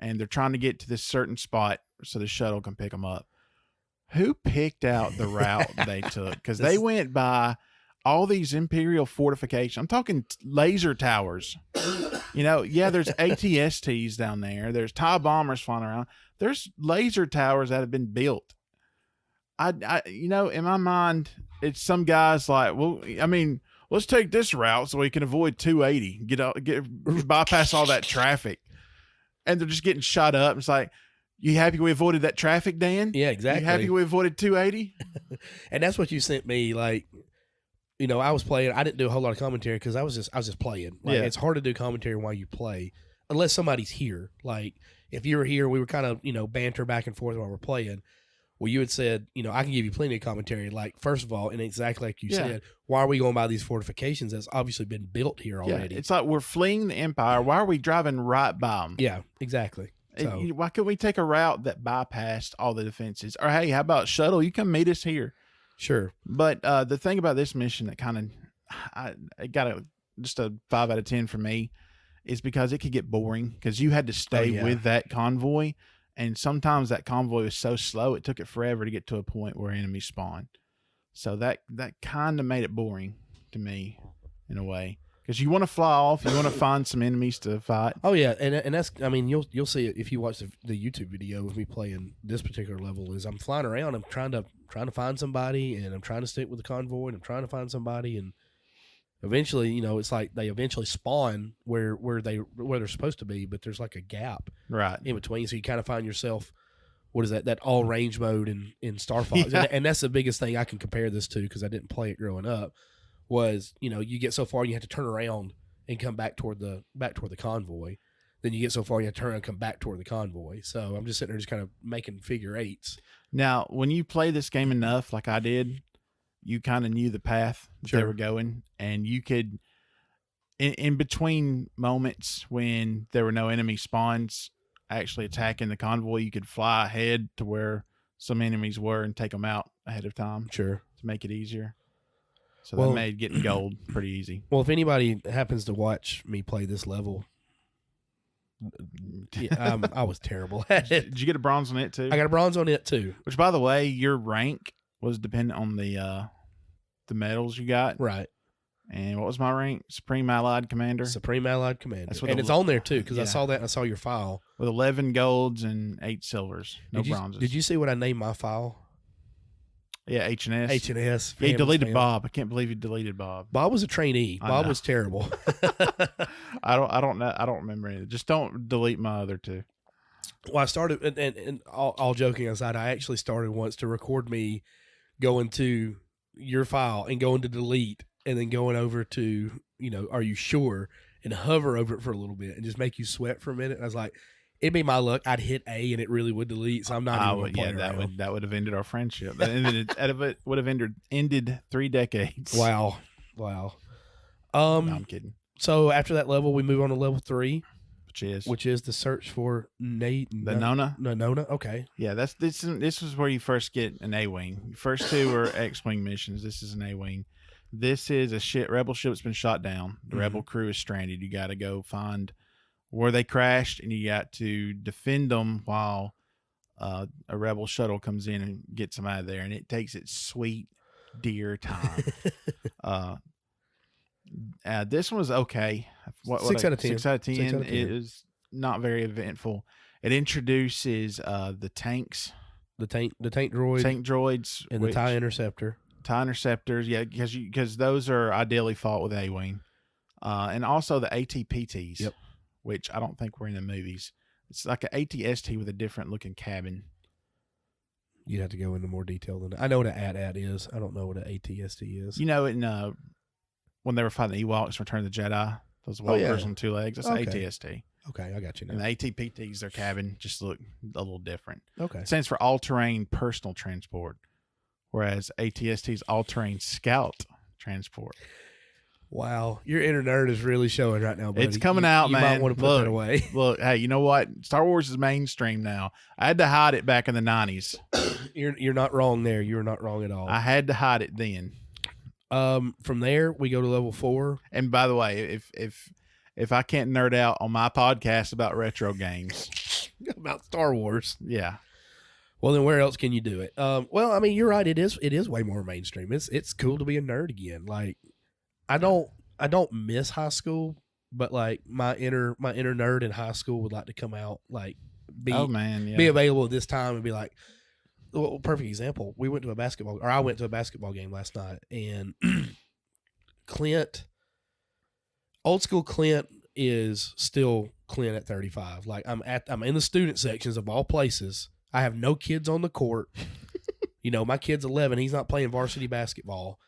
Speaker 1: and they're trying to get to this certain spot so the shuttle can pick them up. Who picked out the route they took? Because they went by all these Imperial fortifications. I'm talking laser towers. There's ATSTs down there. There's TIE bombers flying around. There's laser towers that have been built. In my mind, it's some guys like, well, I mean, let's take this route so we can avoid 280, bypass all that traffic. And they're just getting shot up. It's like, you happy we avoided that traffic, Dan?
Speaker 2: Yeah, exactly.
Speaker 1: You happy we avoided 280?
Speaker 2: And that's what you sent me. Like, I was playing. I didn't do a whole lot of commentary because I was just playing. Like, it's hard to do commentary while you play unless somebody's here. Like, if you were here, we were kind of, banter back and forth while we're playing. Well, you had said, I can give you plenty of commentary. Like, first of all, and exactly like you said, why are we going by these fortifications that's obviously been built here already?
Speaker 1: It's like we're fleeing the Empire. Why are we driving right by them?
Speaker 2: Yeah, exactly. So,
Speaker 1: why couldn't we take a route that bypassed all the defenses? Or, hey, how about shuttle? You come meet us here.
Speaker 2: Sure.
Speaker 1: But the thing about this mission that kind of it got just a 5 out of 10 for me is because it could get boring because you had to stay with that convoy. And sometimes that convoy was so slow, it took it forever to get to a point where enemies spawned. So that kind of made it boring to me in a way. Because you want to fly off, you want to find some enemies to fight.
Speaker 2: Oh yeah, and that's, I mean, you'll see it if you watch the YouTube video of me playing this particular level. Is I'm flying around, I'm trying to find somebody, and I'm trying to stick with the convoy, and I'm trying to find somebody, and eventually, it's like they eventually spawn where they're supposed to be, but there's like a gap in between, so you kind of find yourself. What is that all range mode in Star Fox, and that's the biggest thing I can compare this to because I didn't play it growing up. Was you get so far you have to turn around and come back toward the convoy. Then you get so far you have to turn around and come back toward the convoy. So I'm just sitting there just kind of making figure eights.
Speaker 1: Now, when you play this game enough, like I did, you kind of knew the path they were going, and you could, in between moments when there were no enemy spawns actually attacking the convoy, you could fly ahead to where some enemies were and take them out ahead of time.
Speaker 2: Sure,
Speaker 1: to make it easier. So that made getting gold pretty easy.
Speaker 2: Well, if anybody happens to watch me play this level, I was terrible at it.
Speaker 1: Did you get a bronze on it too?
Speaker 2: I got a bronze on it too.
Speaker 1: Which, by the way, your rank was dependent on the medals you got.
Speaker 2: Right.
Speaker 1: And what was my rank? Supreme Allied Commander.
Speaker 2: Supreme Allied Commander. And it's on there too because I saw that and I saw your file.
Speaker 1: With 11 golds and 8 silvers. No bronzes.
Speaker 2: Did you see what I named my file?
Speaker 1: Yeah, H&S.
Speaker 2: H&S.
Speaker 1: Yeah, he deleted Bob. I can't believe he deleted Bob.
Speaker 2: Bob was a trainee. Bob was terrible.
Speaker 1: I don't know. I don't remember anything. Just don't delete my other two.
Speaker 2: Well, I started, and all joking aside, I actually started once to record me going to your file and going to delete and then going over to, are you sure? And hover over it for a little bit and just make you sweat for a minute. And I was like, it'd be my luck. I'd hit A and it really would delete. So I'm not even playing around.
Speaker 1: That would have ended our friendship. It would have ended 3 decades.
Speaker 2: Wow.
Speaker 1: No, I'm kidding.
Speaker 2: So after that level, we move on to level 3.
Speaker 1: Which is
Speaker 2: the search for
Speaker 1: Nona.
Speaker 2: Okay.
Speaker 1: Yeah, this is where you first get an A-wing. First 2 are X-wing missions. This is an A-wing. This is a rebel ship that's been shot down. The rebel crew is stranded. You got to go find where they crashed, and you got to defend them while a rebel shuttle comes in and gets them out of there. And it takes its sweet dear time. This one was okay.
Speaker 2: 6 out of 10.
Speaker 1: 6 out of 10. It is not very eventful. It introduces the tanks,
Speaker 2: the tank droids, and the TIE interceptor.
Speaker 1: TIE interceptors, yeah, because those are ideally fought with A-wing, and also the AT-PTs,
Speaker 2: yep,
Speaker 1: which I don't think were in the movies. It's like an AT-ST with a different looking cabin.
Speaker 2: You'd have to go into more detail than that. I know what an AT-AT is. I don't know what an AT-ST is.
Speaker 1: When they were fighting the Ewoks, Return of the Jedi, those walkers on 2 legs, that's AT-ST.
Speaker 2: Okay, I got you now.
Speaker 1: And the AT-PTs, their cabin just look a little different.
Speaker 2: Okay.
Speaker 1: It stands for all-terrain personal transport, whereas AT-ST's all-terrain scout transport.
Speaker 2: Wow, your inner nerd is really showing right now, buddy.
Speaker 1: It's coming out, man.
Speaker 2: You might want to put that away.
Speaker 1: Look, hey, you know what? Star Wars is mainstream now. I had to hide it back in the 90s.
Speaker 2: You're not wrong there. You're not wrong at all.
Speaker 1: I had to hide it then.
Speaker 2: From there we go to level 4.
Speaker 1: And by the way, if I can't nerd out on my podcast about retro games,
Speaker 2: about Star Wars,
Speaker 1: yeah.
Speaker 2: Well, then where else can you do it? Well, I mean, you're right. It is way more mainstream. It's cool to be a nerd again. Like, I don't miss high school, but like my inner nerd in high school would like to come out, like be available at this time and be like. Well, perfect example. I went to a basketball game last night, and old school Clint is still Clint at 35. Like I'm in the student sections of all places. I have no kids on the court. My kid's 11. He's not playing varsity basketball.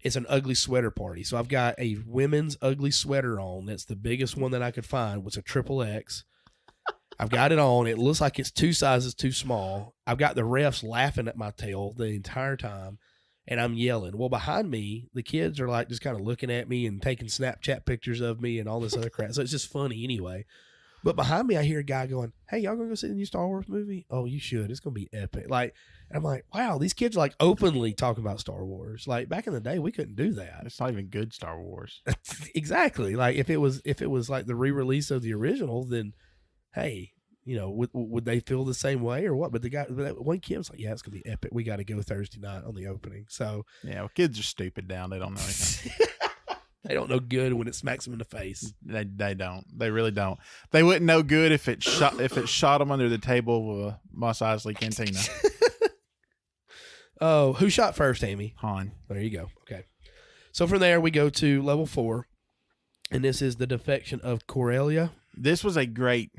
Speaker 2: It's an ugly sweater party. So I've got a women's ugly sweater on. That's the biggest one that I could find. Was a XXX. I've got it on. It looks like it's 2 sizes too small. I've got the refs laughing at my tail the entire time, and I'm yelling. Well, behind me, the kids are like just kind of looking at me and taking Snapchat pictures of me and all this other crap. So it's just funny anyway. But behind me, I hear a guy going, "Hey, y'all gonna go see the new Star Wars movie? Oh, you should. It's gonna be epic." Like, I'm like, wow, these kids are like openly talking about Star Wars. Like back in the day, we couldn't do that.
Speaker 1: It's not even good Star Wars.
Speaker 2: Exactly. Like if it was like the re-release of the original, then hey. Would they feel the same way or what? But one kid was like, "Yeah, it's gonna be epic. We got to go Thursday night on the opening." So
Speaker 1: yeah, well, kids are stupid now. They don't know anything.
Speaker 2: They don't know good when it smacks them in the face.
Speaker 1: They don't. They really don't. They wouldn't know good if it shot them under the table with a Mos Eisley Cantina.
Speaker 2: Oh, who shot first, Haamy?
Speaker 1: Han.
Speaker 2: There you go. Okay. So from there we go to level 4, and this is the defection of Corellia.
Speaker 1: This was a great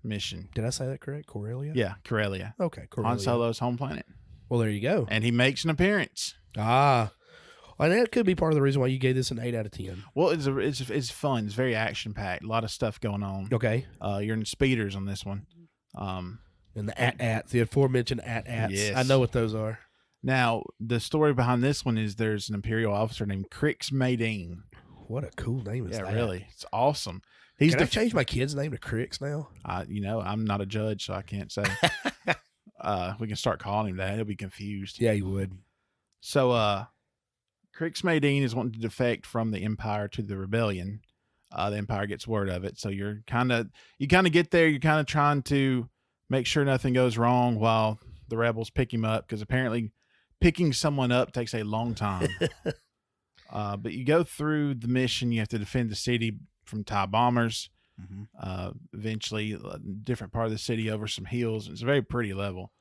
Speaker 1: mission.
Speaker 2: Did I say that correct? Corellia?
Speaker 1: Yeah, Corellia.
Speaker 2: Okay, Corellia.
Speaker 1: Han Solo's home planet.
Speaker 2: Well, there you go.
Speaker 1: And he makes an appearance.
Speaker 2: Well, that could be part of the reason why you gave this an 8 out of 10.
Speaker 1: Well, it's fun. It's very action packed. A lot of stuff going on.
Speaker 2: Okay.
Speaker 1: You're in speeders on this one.
Speaker 2: And the AT-ATs, the aforementioned AT-ATs.
Speaker 1: Yes.
Speaker 2: I know what those are.
Speaker 1: Now, the story behind this one is there's an Imperial officer named Crix Madine.
Speaker 2: What a cool name is that?
Speaker 1: Yeah, really. It's awesome.
Speaker 2: Can I change my kid's name to Crix now?
Speaker 1: I'm not a judge, so I can't say. We can start calling him that. He'll be confused.
Speaker 2: Yeah, he would.
Speaker 1: So, Crix Madine is wanting to defect from the Empire to the Rebellion. The Empire gets word of it. So you kind of get there. You're kind of trying to make sure nothing goes wrong while the rebels pick him up, because apparently picking someone up takes a long time. But you go through the mission. You have to defend the city from TIE bombers. Mm-hmm. Eventually, a different part of the city over some hills. It's a very pretty level.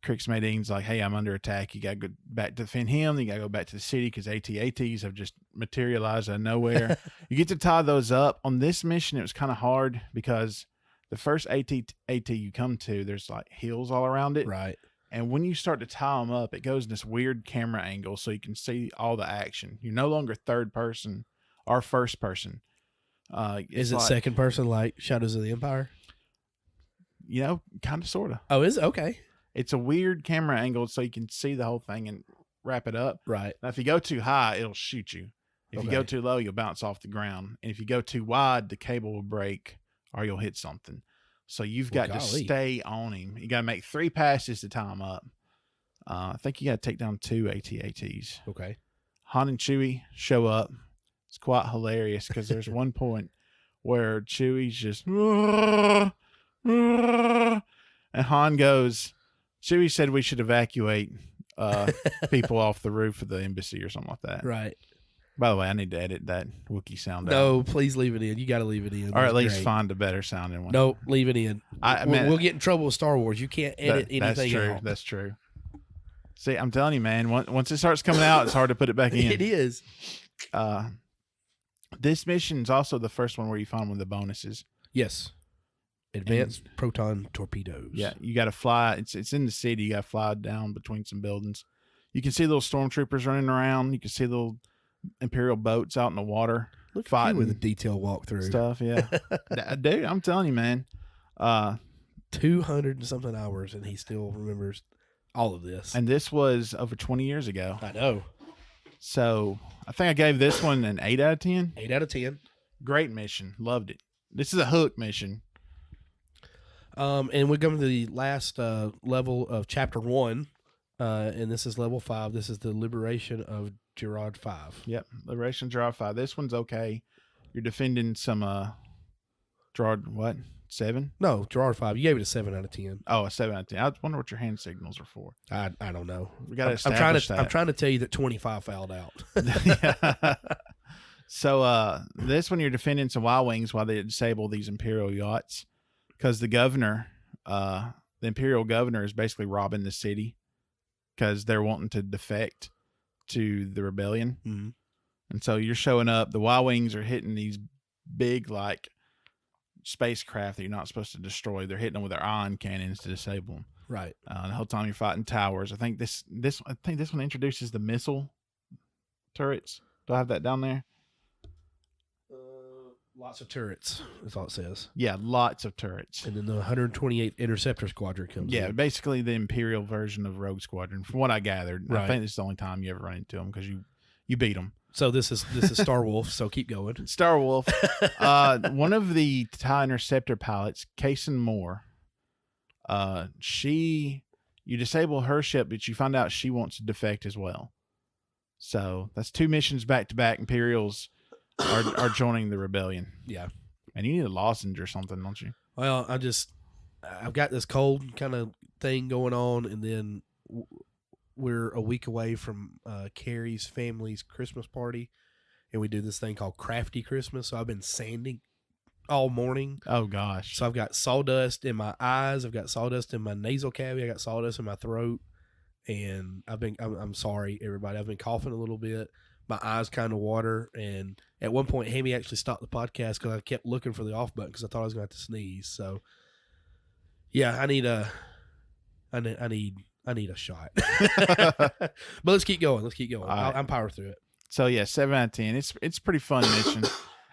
Speaker 1: Crix Madine's like, "Hey, I'm under attack. You got to go back to defend him. You got to go back to the city because AT-ATs have just materialized out of nowhere." You get to tie those up. On this mission, it was kind of hard because The first AT you come to, there's like hills all around it.
Speaker 2: Right.
Speaker 1: And when you start to tie them up, it goes in this weird camera angle so you can see all the action. You're no longer third person or first person.
Speaker 2: Is it like, second person like Shadows of the Empire?
Speaker 1: You know, kind of, sort of.
Speaker 2: Oh, is it? Okay.
Speaker 1: It's a weird camera angle so you can see the whole thing and wrap it up.
Speaker 2: Right.
Speaker 1: Now, if you go too high, it'll shoot you. If you go too low, you'll bounce off the ground. And if you go too wide, the cable will break or you'll hit something. So you've got to stay on him. You got to make 3 passes to tie him up. I think you got to take down 2 AT-ATs.
Speaker 2: Okay. Han
Speaker 1: and Chewie show up. It's quite hilarious because there's one point where Chewie's just and Han goes, Chewie said we should evacuate people off the roof of the embassy or something like that.
Speaker 2: Right.
Speaker 1: By the way, I need to edit that Wookiee sound out.
Speaker 2: No, please leave it in. You got to leave it in.
Speaker 1: Or at least find a better sounding one.
Speaker 2: No, leave it in. We'll get in trouble with Star Wars. You can't edit anything
Speaker 1: that's true.
Speaker 2: out.
Speaker 1: That's true. See, I'm telling you, man, once it starts coming out, it's hard to put it back in.
Speaker 2: It is.
Speaker 1: This mission is also the first one where you find one of the bonuses.
Speaker 2: Yes. Advanced proton torpedoes.
Speaker 1: Yeah, you got to fly. It's in the city. You got to fly down between some buildings. You can see little stormtroopers running around. You can see little Imperial boats out in the water.
Speaker 2: Look fighting with a detailed walkthrough
Speaker 1: stuff. Yeah, dude, I'm telling you, man.
Speaker 2: 200 and something hours, and he still remembers all of this.
Speaker 1: And this was over 20 years ago.
Speaker 2: I know.
Speaker 1: So I think I gave this one an 8 out of 10.
Speaker 2: 8 out of 10.
Speaker 1: Great mission. Loved it. This is a hook mission.
Speaker 2: And we come to the last level of Chapter 1, and this is level 5. This is the Liberation of Gerard 5.
Speaker 1: Yep, Liberation of Gerard 5. This one's okay. You're defending some Gerard, what? 7?
Speaker 2: No, Gerard 5. You gave it a 7 out of 10.
Speaker 1: Oh, a 7 out of 10. I wonder what your hand signals are for.
Speaker 2: I don't know.
Speaker 1: We got to establish that.
Speaker 2: I'm trying to tell you that 25 fouled out.
Speaker 1: Yeah. So this one you're defending some Y-Wings while they disable these Imperial yachts because the governor, the Imperial governor is basically robbing the city because they're wanting to defect to the rebellion.
Speaker 2: Mm-hmm.
Speaker 1: And so you're showing up. The Y-Wings are hitting these big, like, spacecraft that you're not supposed to destroy. They're hitting them with their ion cannons to disable them.
Speaker 2: Right.
Speaker 1: The whole time you're fighting towers. I think this one introduces the missile turrets. Do I have that down there?
Speaker 2: Lots of turrets. That's all it says.
Speaker 1: Yeah, lots of turrets.
Speaker 2: And then the 128 Interceptor Squadron comes in.
Speaker 1: Yeah, basically the Imperial version of Rogue Squadron, from what I gathered. Right. I think this is the only time you ever run into them because you beat them.
Speaker 2: So this is Star Wolf, so keep going.
Speaker 1: Star Wolf. One of the TIE Interceptor pilots, Kason Moore, you disable her ship, but you find out she wants to defect as well. So that's 2 missions back to back. Imperials are joining the rebellion.
Speaker 2: Yeah.
Speaker 1: And you need a lozenge or something, don't you?
Speaker 2: Well, I've got this cold kind of thing going on, and then we're a week away from Carrie's family's Christmas party, and we do this thing called Crafty Christmas. So I've been sanding all morning.
Speaker 1: Oh gosh.
Speaker 2: So I've got sawdust in my eyes, I've got sawdust in my nasal cavity, I got sawdust in my throat, and I'm sorry everybody, I've been coughing a little bit. My eyes kind of water, and at one point, Hammy actually stopped the podcast because I kept looking for the off button because I thought I was going to have to sneeze. So, yeah, I need a shot. But let's keep going. I'm power through it.
Speaker 1: So yeah, 7 out of 10. It's pretty fun mission.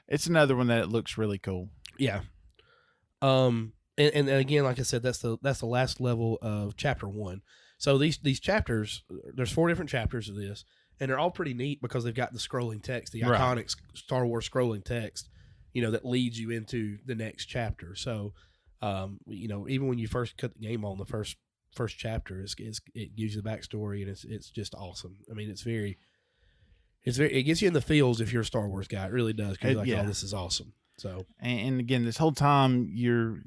Speaker 1: It's another one that looks really cool.
Speaker 2: Yeah. And again, like I said, that's the last level of Chapter 1. So these chapters, there's 4 different chapters of this. And they're all pretty neat because they've got the scrolling text, the iconic Star Wars scrolling text, that leads you into the next chapter. So, even when you first cut the game on, the first chapter it gives you the backstory, and it's just awesome. I mean, it gets you in the feels if you're a Star Wars guy. It really does. Because you're like, oh, this is awesome. So,
Speaker 1: and again, this whole time you're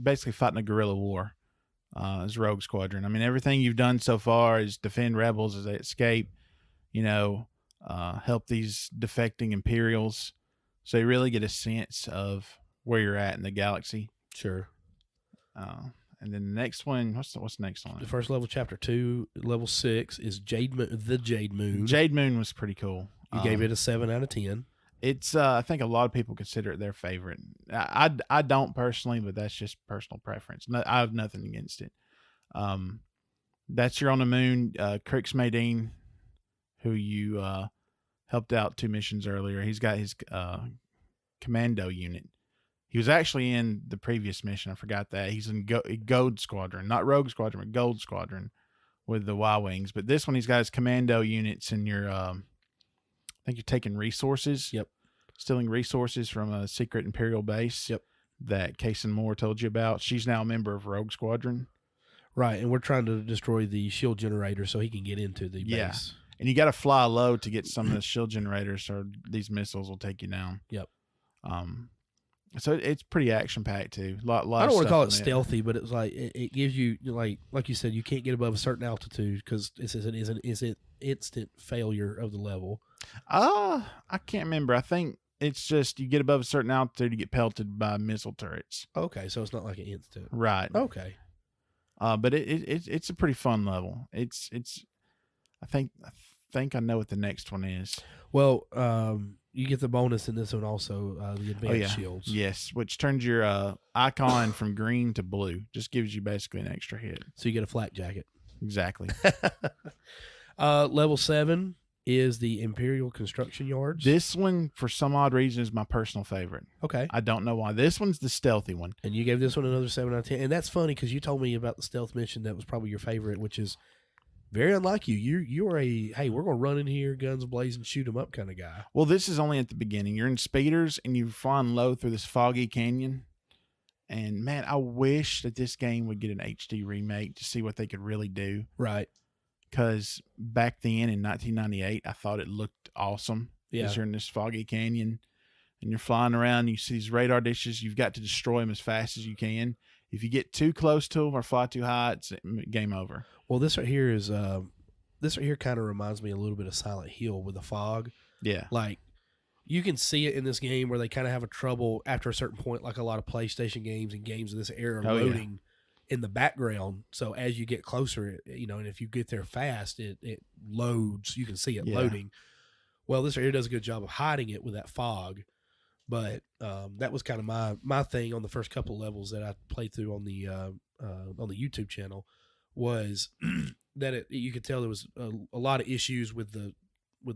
Speaker 1: basically fighting a guerrilla war as Rogue Squadron. I mean, everything you've done so far is defend rebels as they escape. Help these defecting Imperials. So you really get a sense of where you're at in the galaxy.
Speaker 2: Sure.
Speaker 1: And then the next one, what's the next one?
Speaker 2: The first level, Chapter 2, level 6 is the Jade Moon.
Speaker 1: Jade Moon was pretty cool.
Speaker 2: You gave it a 7 out of 10.
Speaker 1: It's I think a lot of people consider it their favorite. I don't personally, but that's just personal preference. No, I have nothing against it. That's You're on the Moon. Crix Maydeen, who you helped out 2 missions earlier. He's got his commando unit. He was actually in the previous mission. I forgot that. He's in Gold Squadron, not Rogue Squadron, but Gold Squadron with the Y-Wings. But this one, he's got his commando units, and I think you're taking resources.
Speaker 2: Yep.
Speaker 1: Stealing resources from a secret Imperial base.
Speaker 2: Yep.
Speaker 1: That Kaysen Moore told you about. She's now a member of Rogue Squadron.
Speaker 2: Right, and we're trying to destroy the shield generator so he can get into the base.
Speaker 1: And you got to fly low to get some of the shield generators, or these missiles will take you down.
Speaker 2: Yep.
Speaker 1: So it's pretty action packed too. Lot
Speaker 2: I don't want to call it
Speaker 1: in
Speaker 2: stealthy, but it's like it gives you like you said, you can't get above a certain altitude because it's an instant failure of the level.
Speaker 1: I can't remember. I think it's just you get above a certain altitude, you get pelted by missile turrets.
Speaker 2: Okay, so it's not like an instant.
Speaker 1: Right.
Speaker 2: Okay.
Speaker 1: But it's a pretty fun level. It's I think I know what the next one is.
Speaker 2: Well, you get the bonus in this one also, the advanced shields.
Speaker 1: Yes, which turns your icon from green to blue. Just gives you basically an extra hit.
Speaker 2: So you get a flak jacket.
Speaker 1: Exactly.
Speaker 2: Level 7 is the Imperial Construction Yards.
Speaker 1: This one, for some odd reason, is my personal favorite.
Speaker 2: Okay.
Speaker 1: I don't know why. This one's the stealthy one.
Speaker 2: And you gave this one another 7 out of 10. And that's funny because you told me about the stealth mission that was probably your favorite, which is very unlike you. You are hey, we're going to run in here, guns blazing, shoot them up kind of guy.
Speaker 1: Well, this is only at the beginning. You're in speeders, and you're flying low through this foggy canyon. And, man, I wish that this game would get an HD remake to see what they could really do.
Speaker 2: Right.
Speaker 1: Because back then in 1998, I thought it looked awesome.
Speaker 2: Yeah.
Speaker 1: Because you're in this foggy canyon, and you're flying around, and you see these radar dishes. You've got to destroy them as fast as you can. If you get too close to them or fly too high, it's game over.
Speaker 2: Well, this right here kind of reminds me a little bit of Silent Hill with the fog.
Speaker 1: Yeah.
Speaker 2: Like, you can see it in this game where they kind of have a trouble after a certain point, like a lot of PlayStation games and games of this era loading in the background. So as you get closer, and if you get there fast, it loads. You can see it loading. Well, this right here does a good job of hiding it with that fog. But that was kind of my thing on the first couple levels that I played through on the YouTube channel was that you could tell there was a lot of issues with the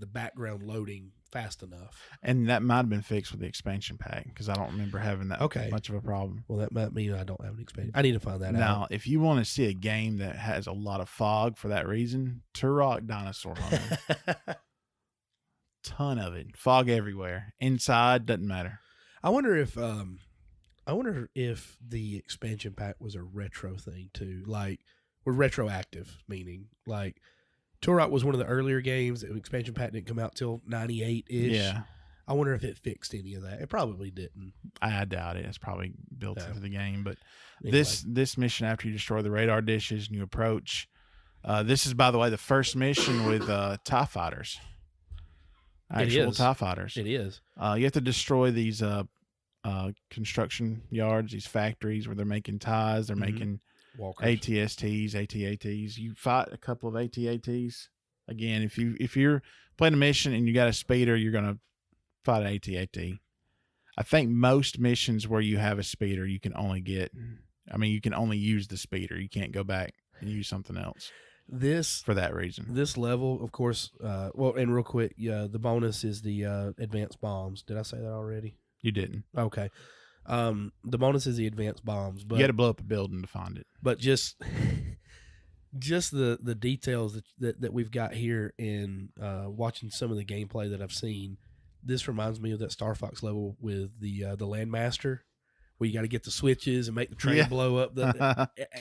Speaker 2: background loading fast enough.
Speaker 1: And that might have been fixed with the expansion pack because I don't remember having that much of a problem.
Speaker 2: Well, that might mean I don't have an expansion. I need to find that out.
Speaker 1: Now, if you want to see a game that has a lot of fog for that reason, Turok Dinosaur Hunter. Ton of it. Fog everywhere. Inside, doesn't matter.
Speaker 2: I wonder if the expansion pack was a retro thing too. Like, we're retroactive, meaning like Turok was one of the earlier games. The expansion pack didn't come out till 98-ish.
Speaker 1: Yeah.
Speaker 2: I wonder if it fixed any of that. It probably didn't.
Speaker 1: I doubt it. It's probably built into the game. But
Speaker 2: anyway.
Speaker 1: This mission, after you destroy the radar dishes and you approach, this is, by the way, the first mission with TIE fighters. Actual TIE fighters.
Speaker 2: It is.
Speaker 1: You have to destroy these construction yards, these factories where they're making TIEs. They're making
Speaker 2: Walkers.
Speaker 1: ATSTs, AT-ATs. You fight a couple of AT-ATs. Again, if you're playing a mission and you got a speeder, you're going to fight an AT-AT. I think most missions where you have a speeder, you can only use the speeder. You can't go back and use something else. For that reason.
Speaker 2: This level, of course, and real quick, the bonus is the advanced bombs. Did I say that already?
Speaker 1: You didn't.
Speaker 2: Okay. The bonus is the advanced bombs. But
Speaker 1: you got to blow up a building to find it.
Speaker 2: But just the details that we've got here in watching some of the gameplay that I've seen, this reminds me of that Star Fox level with the Landmaster, where you got to get the switches and make the train blow up.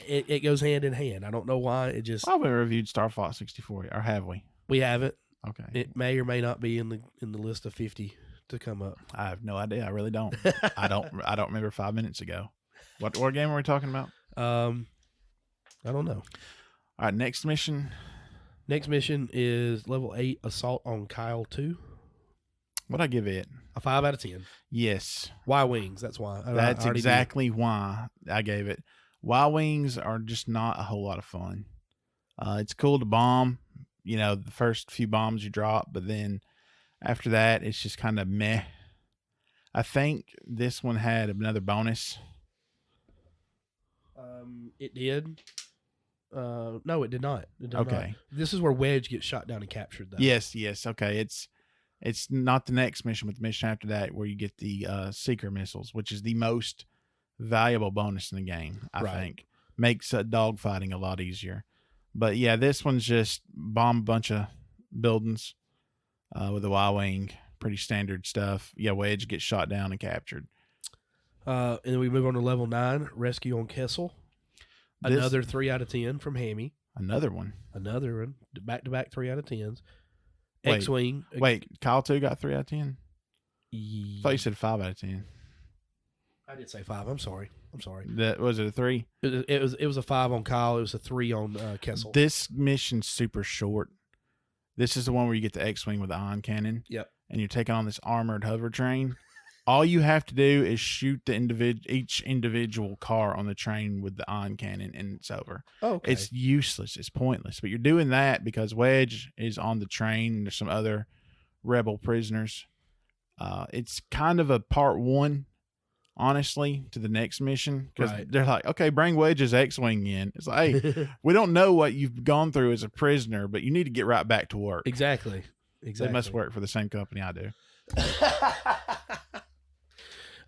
Speaker 2: It goes hand in hand. I don't know why. It just.
Speaker 1: Well, we reviewed Star Fox 64, or have we?
Speaker 2: We haven't.
Speaker 1: Okay.
Speaker 2: It may or may not be in the list of 50 to come up.
Speaker 1: I have no idea. I really don't. I don't remember 5 minutes ago. What game are we talking about?
Speaker 2: I don't know.
Speaker 1: All right, next mission.
Speaker 2: Next mission is level 8, Assault on Kyle 2.
Speaker 1: What'd I give it?
Speaker 2: A 5 out of 10.
Speaker 1: Yes.
Speaker 2: Y-Wings, that's why.
Speaker 1: That's exactly why I gave it. Y-Wings are just not a whole lot of fun. It's cool to bomb, the first few bombs you drop, but then After that, it's just kind of meh. I think this one had another bonus.
Speaker 2: It did. No, it did not. It did
Speaker 1: Okay.
Speaker 2: not. This is where Wedge gets shot down and captured, though.
Speaker 1: Yes. Okay. It's not the next mission, but the mission after that where you get the seeker missiles, which is the most valuable bonus in the game, I think. Makes dogfighting a lot easier. But yeah, this one's just bomb a bunch of buildings with a Y-wing. Pretty standard stuff. Yeah, Wedge gets shot down and captured.
Speaker 2: And then we move on to level 9, Rescue on Kessel. Another 3 out of 10 from Haamy.
Speaker 1: Another one.
Speaker 2: Back-to-back 3 out of 10s.
Speaker 1: Wait,
Speaker 2: X-Wing.
Speaker 1: Wait, Kyle 2 got 3 out of 10?
Speaker 2: I
Speaker 1: thought you said 5 out of 10.
Speaker 2: I did say 5. I'm sorry.
Speaker 1: Was it a 3?
Speaker 2: It was a 5 on Kyle. It was a 3 on Kessel.
Speaker 1: This mission's super short. This is the one where you get the X-Wing with the ion cannon.
Speaker 2: Yep.
Speaker 1: And you're taking on this armored hover train. All you have to do is shoot each individual car on the train with the ion cannon, and it's over.
Speaker 2: Oh, okay.
Speaker 1: It's useless. It's pointless. But you're doing that because Wedge is on the train. There's some other rebel prisoners. It's kind of a part 1, honestly, to the next mission. Because they're like, okay, bring Wedge's X-Wing in. It's like, hey, we don't know what you've gone through as a prisoner, but you need to get right back to work.
Speaker 2: Exactly.
Speaker 1: They must work for the same company I do.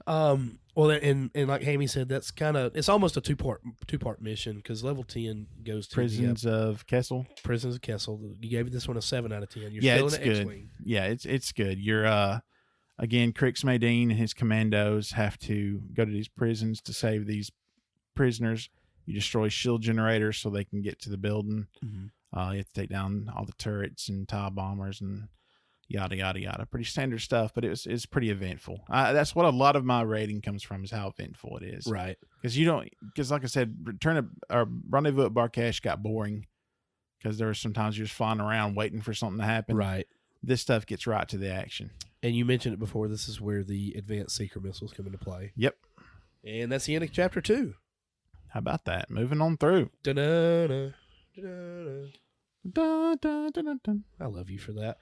Speaker 2: Well, and like Haamy said, that's it's almost a two-part mission because level 10 goes to
Speaker 1: Prisons of Kessel.
Speaker 2: Prisons of Kessel. You gave this one a 7 out of 10. You're still
Speaker 1: it's
Speaker 2: in
Speaker 1: good.
Speaker 2: X-Wing.
Speaker 3: Yeah,
Speaker 1: it's good. You're again, Crix Madine and his commandos have to go to these prisons to save these prisoners. You destroy shield generators so they can get to the building.
Speaker 2: Mm-hmm.
Speaker 1: You have to take down all the turrets and TIE bombers and yada yada yada. Pretty standard stuff, but it's pretty eventful. That's what a lot of my rating comes from, is how eventful it is.
Speaker 2: Right.
Speaker 1: Because like I said, Rendezvous at Barkash got boring because there were sometimes you're just flying around waiting for something to happen.
Speaker 2: Right.
Speaker 1: This stuff gets right to the action.
Speaker 2: And you mentioned it before. This is where the advanced seeker missiles come into play.
Speaker 1: Yep.
Speaker 2: And that's the end of chapter 2.
Speaker 1: How about that? Moving on through.
Speaker 2: Da-da-da, da-da-da.
Speaker 1: Dun, dun, dun, dun, dun.
Speaker 2: I love you for that.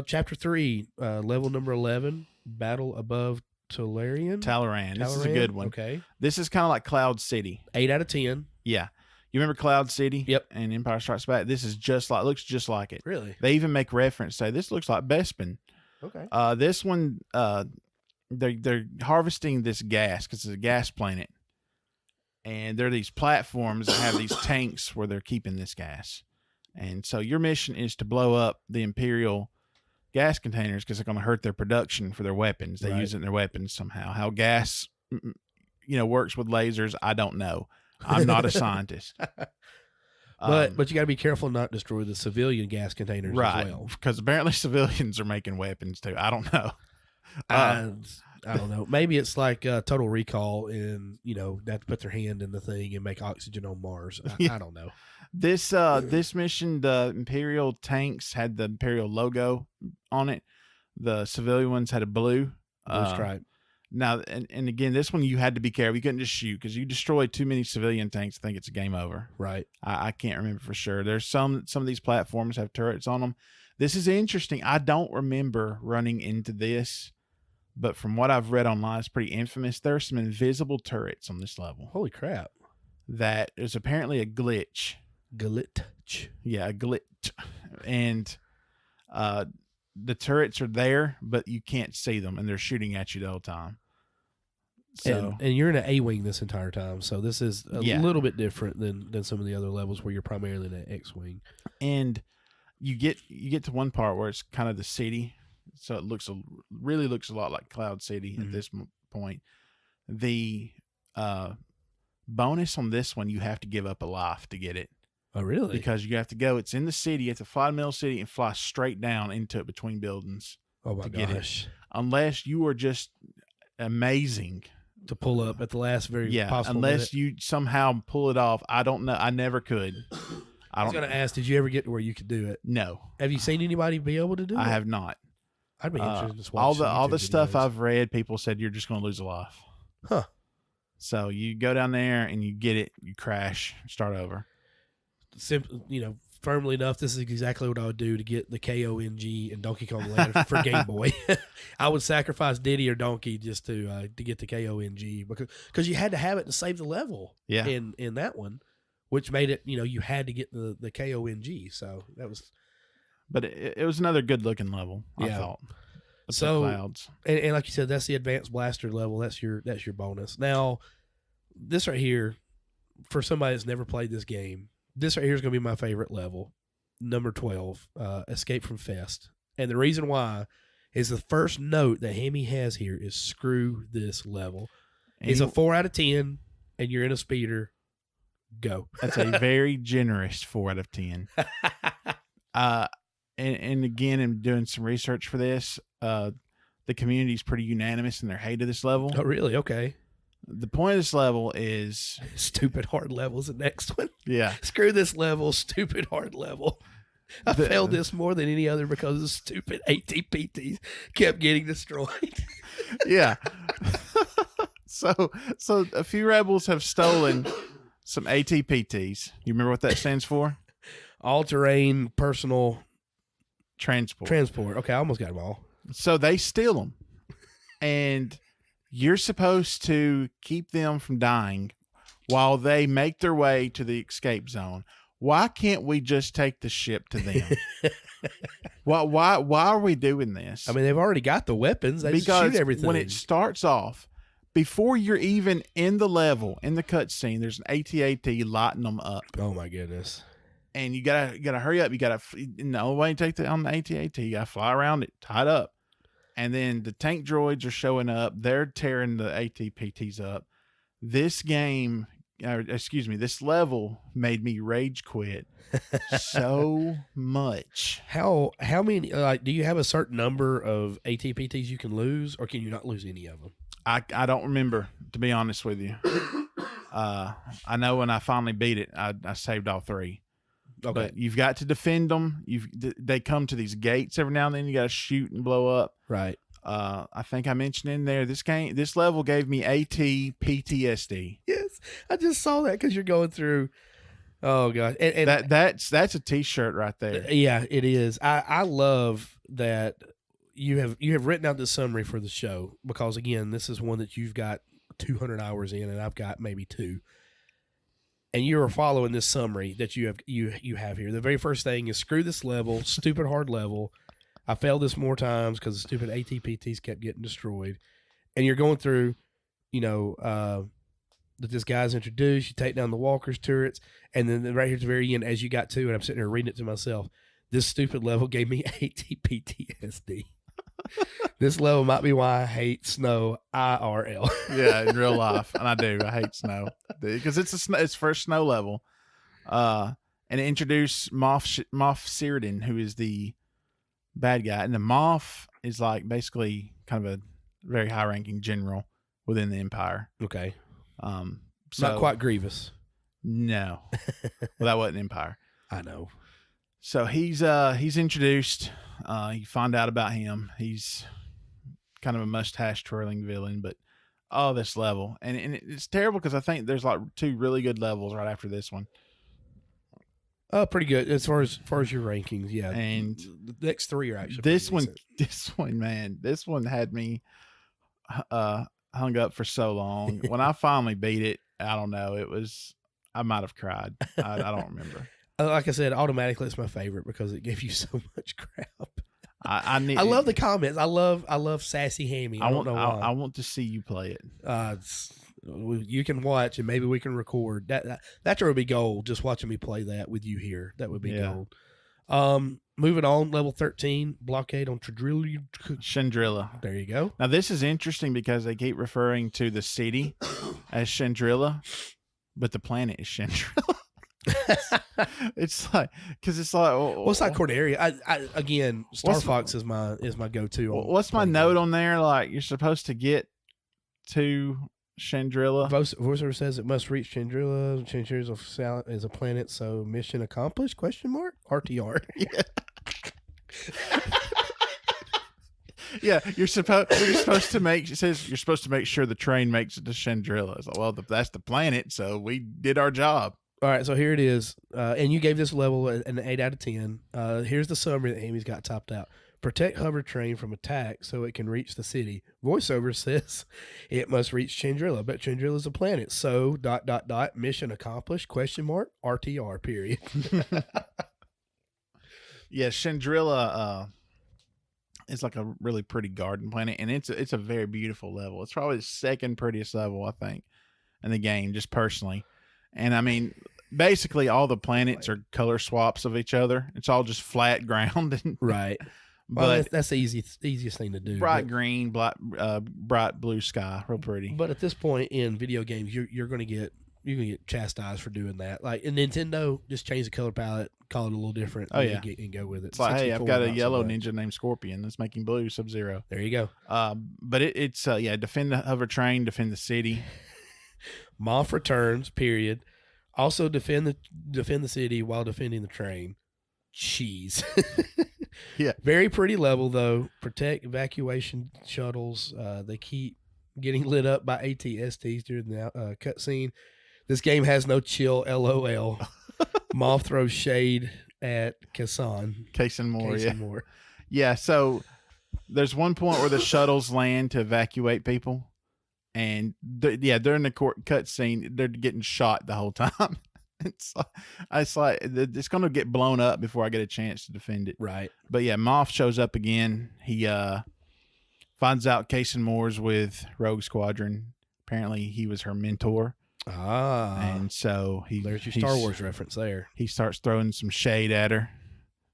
Speaker 2: Chapter 3, level number 11, Battle Above
Speaker 1: Talaran. This is a good one.
Speaker 2: Okay.
Speaker 1: This is kind of like Cloud City.
Speaker 2: 8 out of 10.
Speaker 1: Yeah. You remember Cloud City?
Speaker 2: Yep.
Speaker 1: And Empire Strikes Back? This is looks just like it.
Speaker 2: Really?
Speaker 1: They even make reference, say, this looks like Bespin.
Speaker 2: Okay.
Speaker 1: This one, they're harvesting this gas because it's a gas planet. And there are these platforms that have these tanks where they're keeping this gas. And so your mission is to blow up the Imperial gas containers because they're going to hurt their production for their weapons. They use it in their weapons somehow. How gas, works with lasers, I don't know. I'm not a scientist.
Speaker 2: But you got to be careful not to destroy the civilian gas containers as well.
Speaker 1: Because apparently civilians are making weapons too. I don't know.
Speaker 2: I don't know. Maybe it's like Total Recall, and they have to put their hand in the thing and make oxygen on Mars. I don't know.
Speaker 1: This mission, the Imperial tanks had the Imperial logo on it. The civilian ones had a blue
Speaker 2: stripe.
Speaker 1: Now, and again, this one you had to be careful. You couldn't just shoot because you destroy too many civilian tanks. I think it's a game over.
Speaker 2: Right.
Speaker 1: I can't remember for sure. There's some of these platforms have turrets on them. This is interesting. I don't remember running into this, but from what I've read online, it's pretty infamous. There are some invisible turrets on this level.
Speaker 2: Holy crap.
Speaker 1: That is apparently a glitch.
Speaker 2: Glitch.
Speaker 1: Yeah, a glitch. And the turrets are there, but you can't see them, and they're shooting at you the whole time. So,
Speaker 2: and you're in an A-wing this entire time, so this is a little bit different than some of the other levels where you're primarily in an X-wing.
Speaker 1: And you get to one part where it's kind of the city, so it really looks a lot like Cloud City at this point. The bonus on this one, you have to give up a life to get it.
Speaker 2: Oh, really?
Speaker 1: Because you have to go. It's in the city. You have to fly to Mill City and fly straight down into it between buildings.
Speaker 2: Oh my gosh!
Speaker 1: Unless you are just amazing
Speaker 2: to pull up at the last possible
Speaker 1: unless
Speaker 2: minute.
Speaker 1: You somehow pull it off. I don't know. I never could.
Speaker 2: I was going to ask, did you ever get to where you could do it?
Speaker 1: No.
Speaker 2: Have you seen anybody be able to do it?
Speaker 1: I have not.
Speaker 2: I'd be interested to watch
Speaker 1: all the stuff I've read. People said you're just going to lose a life.
Speaker 2: Huh.
Speaker 1: So you go down there and you get it. You crash. Start over.
Speaker 2: Simple, firmly enough, this is exactly what I would do to get the KONG and Donkey Kong Land for Game Boy. I would sacrifice Diddy or Donkey just to get the KONG because you had to have it to save the level.
Speaker 1: Yeah.
Speaker 2: In that one, which made it you had to get the KONG. So that was.
Speaker 1: But it was another good looking level. I thought.
Speaker 2: So
Speaker 1: clouds.
Speaker 2: And like you said, that's the advanced blaster level. That's your bonus. Now, this right here, for somebody that's never played this game, this right here is going to be my favorite level, number 12, Escape from Fest. And the reason why is the first note that Hammy has here is screw this level. It's a 4 out of 10, and you're in a speeder. Go.
Speaker 1: That's a very generous 4 out of 10. And again, in doing some research for this, the community is pretty unanimous in their hate of this level.
Speaker 2: Oh, really? Okay.
Speaker 1: The point of this level is
Speaker 2: stupid hard level is the next one.
Speaker 1: Yeah.
Speaker 2: Screw this level, stupid hard level. I failed this more than any other because the stupid ATPTs kept getting destroyed.
Speaker 1: Yeah. So a few rebels have stolen some ATPTs. You remember what that stands for?
Speaker 2: All-terrain personal
Speaker 1: transport.
Speaker 2: Okay, I almost got them all.
Speaker 1: So they steal them. And you're supposed to keep them from dying while they make their way to the escape zone. Why can't we just take the ship to them? Why are we doing this?
Speaker 2: I mean, they've already got the weapons. They just shoot everything.
Speaker 1: When it starts off, before you're even in the level, in the cutscene, there's an AT-AT lighting them up.
Speaker 2: Oh my goodness! And
Speaker 1: you gotta hurry up. You gotta, the only way to take on the AT-AT, you gotta fly around it, tie it up. And then the tank droids are showing up. They're tearing the ATPTs up. This level made me rage quit so much.
Speaker 2: How many, do you have a certain number of ATPTs you can lose, or can you not lose any of them?
Speaker 1: I don't remember, to be honest with you. I know when I finally beat it, I saved all 3. Okay. But you've got to defend them. They come to these gates every now and then. You got to shoot and blow up.
Speaker 2: Right.
Speaker 1: I think I mentioned in there this level gave me AT PTSD.
Speaker 2: Yes, I just saw that because you're going through. Oh god, and
Speaker 1: that's a T-shirt right there.
Speaker 2: Yeah, it is. I love that you have written out this summary for the show because again, this is one that you've got 200 hours in, and I've got maybe 2. And you are following this summary that you have here. The very first thing is screw this level, stupid hard level. I failed this more times because the stupid ATPTs kept getting destroyed. And you're going through, that this guy's introduced. You take down the walkers' turrets, and then right here at the very end, as you got to, and I'm sitting here reading it to myself. This stupid level gave me ATPTSD. This level might be why I hate snow IRL.
Speaker 1: Yeah, in real life, and I do. I hate snow because it's first snow level, and it introduced Moff Sirden, who is the bad guy, and the Moff is like basically kind of a very high-ranking general within the Empire.
Speaker 2: Okay,
Speaker 1: so
Speaker 2: not quite Grievous.
Speaker 1: No, well, that wasn't Empire.
Speaker 2: I know.
Speaker 1: So he's introduced. You find out about him. He's kind of a mustache twirling villain, but this level, and it's terrible because I think there's like 2 really good levels right after this one.
Speaker 2: Pretty good as far as your rankings, yeah.
Speaker 1: And
Speaker 2: the next 3 are actually
Speaker 1: this one had me hung up for so long. When I finally beat it, I don't know. I might have cried. I don't remember.
Speaker 2: Like I said, automatically it's my favorite because it gave you so much crap.
Speaker 1: I
Speaker 2: love the comments. I love sassy Hammy. I don't know why.
Speaker 1: I want to see you play it.
Speaker 2: You can watch and maybe we can record. That would be gold. Just watching me play that with you here. That would be gold. Moving on, level 13, blockade on
Speaker 1: Chandrilla.
Speaker 2: There you go.
Speaker 1: Now this is interesting because they keep referring to the city as Chandrilla, but the planet is Chandrilla. It's like because it's like
Speaker 2: it's like Corneria. I again, Star Fox is my go-to.
Speaker 1: What's my note on there? Like you're supposed to get to Chandrilla.
Speaker 2: Voiceover says it must reach Chandrilla. Chandrilla is a planet, so mission accomplished? ? RTR.
Speaker 1: Yeah. Yeah, you're supposed to make. It says you're supposed to make sure the train makes it to Chandrilla. It's like, well, that's the planet, so we did our job.
Speaker 2: All right, so here it is. And you gave this level an 8 out of 10. Here's the summary that Hammy's got topped out. Protect hover train from attack so it can reach the city. Voiceover says it must reach Chandrilla, but Chandrilla's a planet. So, ... mission accomplished, ? RTR, period.
Speaker 1: Yeah, Chandrilla is like a really pretty garden planet, and it's a very beautiful level. It's probably the second prettiest level, I think, in the game, just personally. And I mean, basically all the planets are color swaps of each other. It's all just flat ground.
Speaker 2: Right.
Speaker 1: But
Speaker 2: well, that's the easiest thing to do.
Speaker 1: Bright green, bright blue sky, real pretty.
Speaker 2: But at this point in video games, you're going to get chastised for doing that. Like in Nintendo, just change the color palette, call it a little different.
Speaker 1: Oh yeah,
Speaker 2: and go with it.
Speaker 1: It's like, hey, I've got a yellow ninja named Scorpion that's making blue Sub-Zero.
Speaker 2: There you go.
Speaker 1: But it's defend the hover train, defend the city.
Speaker 2: Moff returns. Period. Also defend the city while defending the train. Jeez.
Speaker 1: Yeah.
Speaker 2: Very pretty level though. Protect evacuation shuttles. They keep getting lit up by AT-STs during the cutscene. This game has no chill. LOL. Moff throws shade at Kason Moore.
Speaker 1: Yeah. So there's one point where the shuttles land to evacuate people, and during the cutscene, they're getting shot the whole time. It's like it's going to get blown up before I get a chance to defend it.
Speaker 2: Right.
Speaker 1: But yeah, Moff shows up again. He finds out Kason Moore's with Rogue Squadron. Apparently, he was her mentor. And so
Speaker 2: there's your Star Wars reference there.
Speaker 1: He starts throwing some shade at her,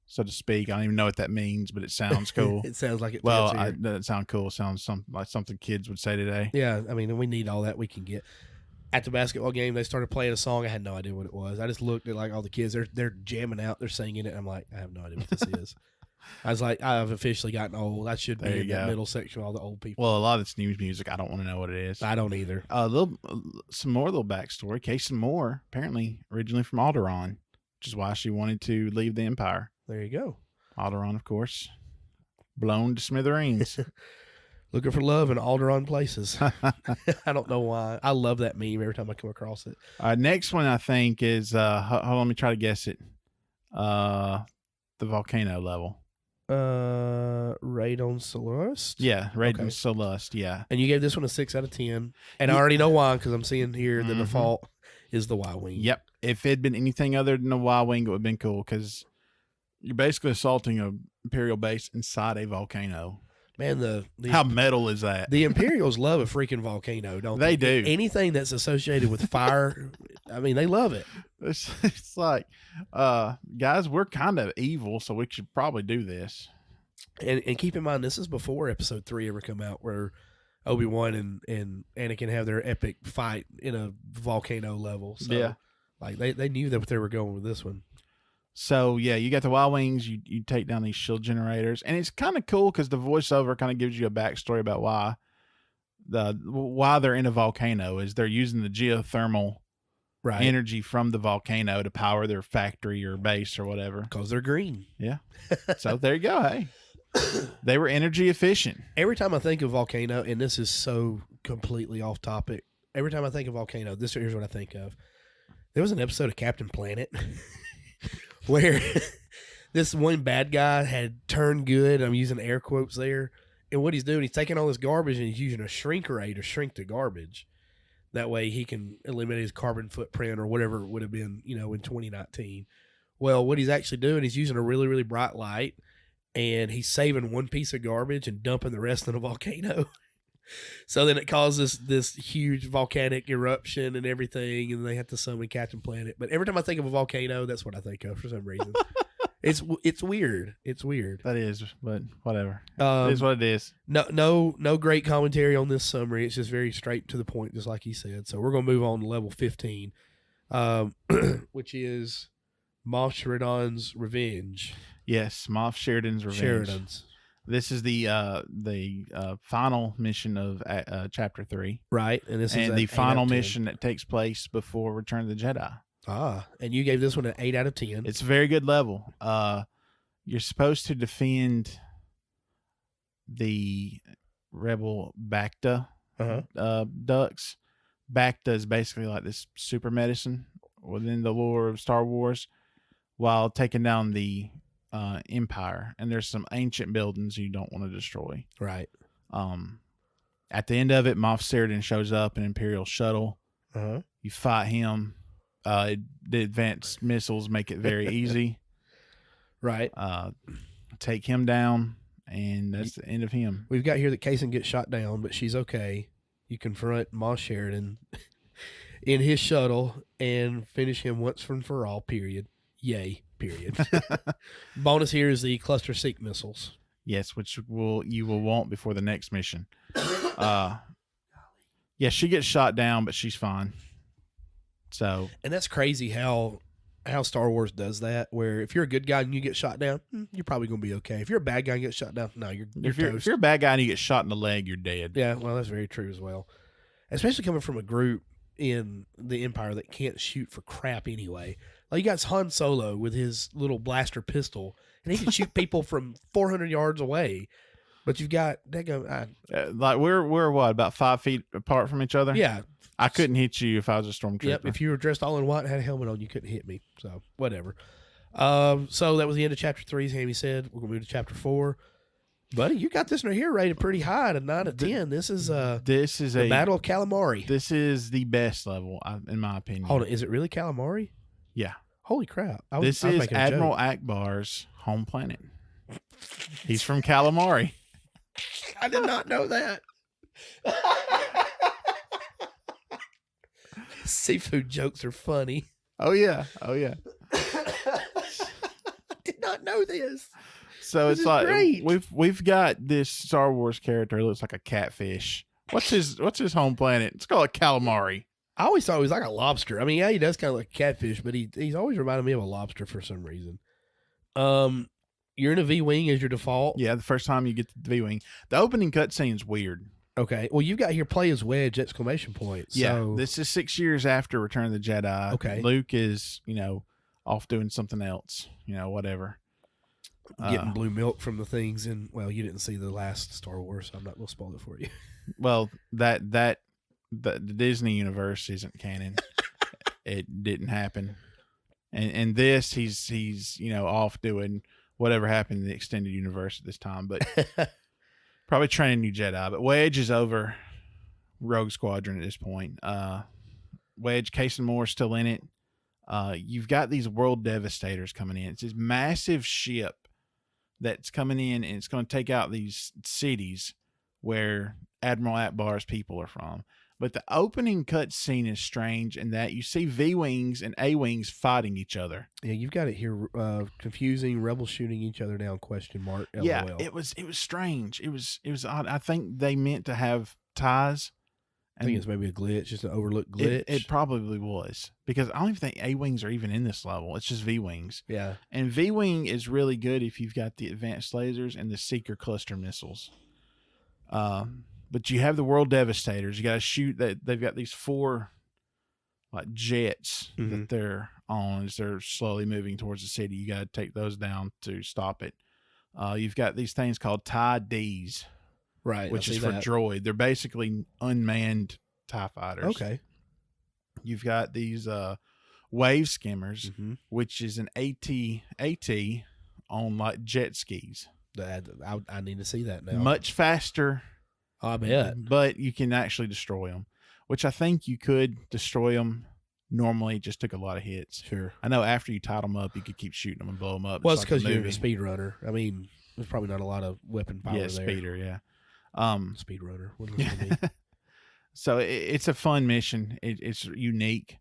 Speaker 1: so to speak. I don't even know what that means, but it sounds cool.
Speaker 2: It sounds like it.
Speaker 1: Well, it doesn't sound cool. It sounds like something kids would say today.
Speaker 2: Yeah, I mean, we need all that we can get. At the basketball game, they started playing a song. I had no idea what it was. I just looked at like all the kids. They're jamming out. They're singing it. I'm like, I have no idea what this is. I was like, I've officially gotten old. I should be in that middle section with all the old people.
Speaker 1: Well, a lot of it's new music. I don't want to know what it is.
Speaker 2: I don't either.
Speaker 1: Some more little backstory. Kason Moore, apparently originally from Alderaan, which is why she wanted to leave the Empire.
Speaker 2: There you go.
Speaker 1: Alderaan, of course, blown to smithereens.
Speaker 2: Looking for love in Alderaan places. I don't know why. I love that meme every time I come across it.
Speaker 1: Next one I think is hold on, let me try to guess it. The volcano level.
Speaker 2: Raid on Celeste?
Speaker 1: Yeah, Raid on Celeste, yeah.
Speaker 2: And you gave this one a 6 out of 10. And I already know why, because I'm seeing here the default is the Y-Wing.
Speaker 1: Yep. If it had been anything other than a Y-Wing, it would have been cool, because you're basically assaulting an Imperial base inside a volcano.
Speaker 2: Man,
Speaker 1: how metal is that?
Speaker 2: The Imperials love a freaking volcano, don't they?
Speaker 1: They do.
Speaker 2: Anything that's associated with fire, I mean, they love it.
Speaker 1: It's like, guys, we're kind of evil, so we should probably do this.
Speaker 2: And keep in mind, this is before Episode 3 ever come out, where Obi-Wan and Anakin have their epic fight in a volcano level. So,
Speaker 1: yeah.
Speaker 2: Like, they knew that they were going with this one.
Speaker 1: So, yeah, you got the Y-Wings, you take down these shield generators, and it's kind of cool because the voiceover kind of gives you a backstory about why they're in a volcano is they're using the geothermal energy from the volcano to power their factory or base or whatever.
Speaker 2: Because they're green.
Speaker 1: Yeah. So, there you go. Hey, they were energy efficient.
Speaker 2: Every time I think of volcano, and this is so completely off topic, every time I think of volcano, here's what I think of. There was an episode of Captain Planet where this one bad guy had turned good. I'm using air quotes there. And what he's doing, he's taking all this garbage and he's using a shrink ray to shrink the garbage. That way he can eliminate his carbon footprint or whatever it would have been, in 2019. Well, what he's actually doing, he's using a really, really bright light and he's saving one piece of garbage and dumping the rest in a volcano. So then it causes this huge volcanic eruption and everything, and they have to summon Captain Planet. But every time I think of a volcano, that's what I think of for some reason. It's weird. It's weird.
Speaker 1: That is, but whatever. It is what it is.
Speaker 2: No great commentary on this summary. It's just very straight to the point, just like he said. So we're gonna move on to level 15, which is Moff Sheridan's Revenge.
Speaker 1: Yes, Moff Sheridan's Revenge. This is the final mission of Chapter 3.
Speaker 2: Right. And this is
Speaker 1: the final mission that takes place before Return of the Jedi.
Speaker 2: And you gave this one an 8 out of 10.
Speaker 1: It's a very good level. You're supposed to defend the rebel Bacta ducks. Bacta is basically like this super medicine within the lore of Star Wars while taking down the Empire. And there's some ancient buildings you don't want to destroy.
Speaker 2: Right.
Speaker 1: At the end of it, Moff Ceridon shows up in an Imperial shuttle.
Speaker 2: Uh-huh.
Speaker 1: You fight him. The advanced missiles make it very easy.
Speaker 2: Right.
Speaker 1: Take him down, and that's the end of him.
Speaker 2: We've got here that Kaysen gets shot down, but she's okay. You confront Moff Sheridan in his shuttle and finish him once and for all, period. Yay, period. Bonus here is the cluster seek missiles.
Speaker 1: Yes, which you will want before the next mission. Yeah, she gets shot down, but she's fine. So,
Speaker 2: and that's crazy how Star Wars does that, where if you're a good guy and you get shot down, you're probably going to be okay. If you're a bad guy and get shot down, no, you're
Speaker 1: if
Speaker 2: toast.
Speaker 1: you're a bad guy and you get shot in the leg, you're dead.
Speaker 2: Yeah, well, that's very true as well. Especially coming from a group in the Empire that can't shoot for crap anyway. Like, you got Han Solo with his little blaster pistol, and he can shoot people from 400 yards away. But you've got
Speaker 1: like we're what, about 5 feet apart from each other?
Speaker 2: Yeah.
Speaker 1: I couldn't hit you if I was a stormtrooper.
Speaker 2: Yep, if you were dressed all in white and had a helmet on, you couldn't hit me. So, whatever. So, that was the end of Chapter 3, as Hammy said. We're going to move to Chapter 4. Buddy, you got this one here rated pretty high at a 9 out of 10. This is the Battle of Calamari.
Speaker 1: This is the best level, in my opinion.
Speaker 2: Hold on, is it really Calamari?
Speaker 1: Yeah.
Speaker 2: Holy crap.
Speaker 1: This is Admiral Akbar's home planet. He's from Calamari.
Speaker 2: I did not know that. Seafood jokes are funny.
Speaker 1: Oh yeah.
Speaker 2: I did not know this.
Speaker 1: So
Speaker 2: this
Speaker 1: it's like
Speaker 2: great.
Speaker 1: we've got this Star Wars character who looks like a catfish. What's his home planet? It's called a calamari.
Speaker 2: I always thought he was like a lobster. I mean, yeah, he does kind of like a catfish, but he's always reminded me of a lobster for some reason. You're in a V-Wing as your default.
Speaker 1: Yeah, the first time you get the V-Wing. The opening cutscene is weird.
Speaker 2: Okay. Well, you've got here play as Wedge, exclamation point.
Speaker 1: Yeah,
Speaker 2: so.
Speaker 1: this is 6 years after Return of the Jedi.
Speaker 2: Okay.
Speaker 1: Luke is, off doing something else, whatever.
Speaker 2: Getting blue milk from the things. And, well, you didn't see the last Star Wars, so I'm not going to spoil it for you.
Speaker 1: Well, the Disney universe isn't canon. It didn't happen. And this, he's off doing whatever happened in the extended universe at this time, but probably training new Jedi. But Wedge is over Rogue Squadron at this point. Wedge, Kaysen Moore still in it. You've got these world devastators coming in. It's this massive ship that's coming in, and it's going to take out these cities where Admiral Akbar's people are from. But the opening cutscene is strange in that you see V-Wings and A-Wings fighting each other.
Speaker 2: Yeah, you've got it here. Confusing, rebels shooting each other down, ? LOL.
Speaker 1: Yeah, it was strange. It was odd. I think they meant to have ties.
Speaker 2: I think it's maybe a glitch, just an overlooked glitch.
Speaker 1: It probably was, because I don't even think A-Wings are even in this level. It's just V-Wings.
Speaker 2: Yeah.
Speaker 1: And V-Wing is really good if you've got the advanced lasers and the Seeker cluster missiles. But you have the world devastators. You got to shoot that. They've got these 4 like jets that they're on as they're slowly moving towards the city. You got to take those down to stop it. You've got these things called TIE Ds,
Speaker 2: right?
Speaker 1: Which is for droid. They're basically unmanned TIE fighters.
Speaker 2: Okay.
Speaker 1: You've got these wave skimmers, which is an AT on like jet skis.
Speaker 2: I need to see that now.
Speaker 1: Much faster.
Speaker 2: I bet.
Speaker 1: But you can actually destroy them, which I think you could destroy them normally. It just took a lot of hits.
Speaker 2: Sure.
Speaker 1: I know after you tied them up, you could keep shooting them and blow them up.
Speaker 2: Well, it's because you're a speedrunner. I mean, there's probably not a lot of weapon power there.
Speaker 1: Yeah, speeder, yeah.
Speaker 2: Speedrunner. What does that mean?
Speaker 1: So it's a fun mission. It's unique,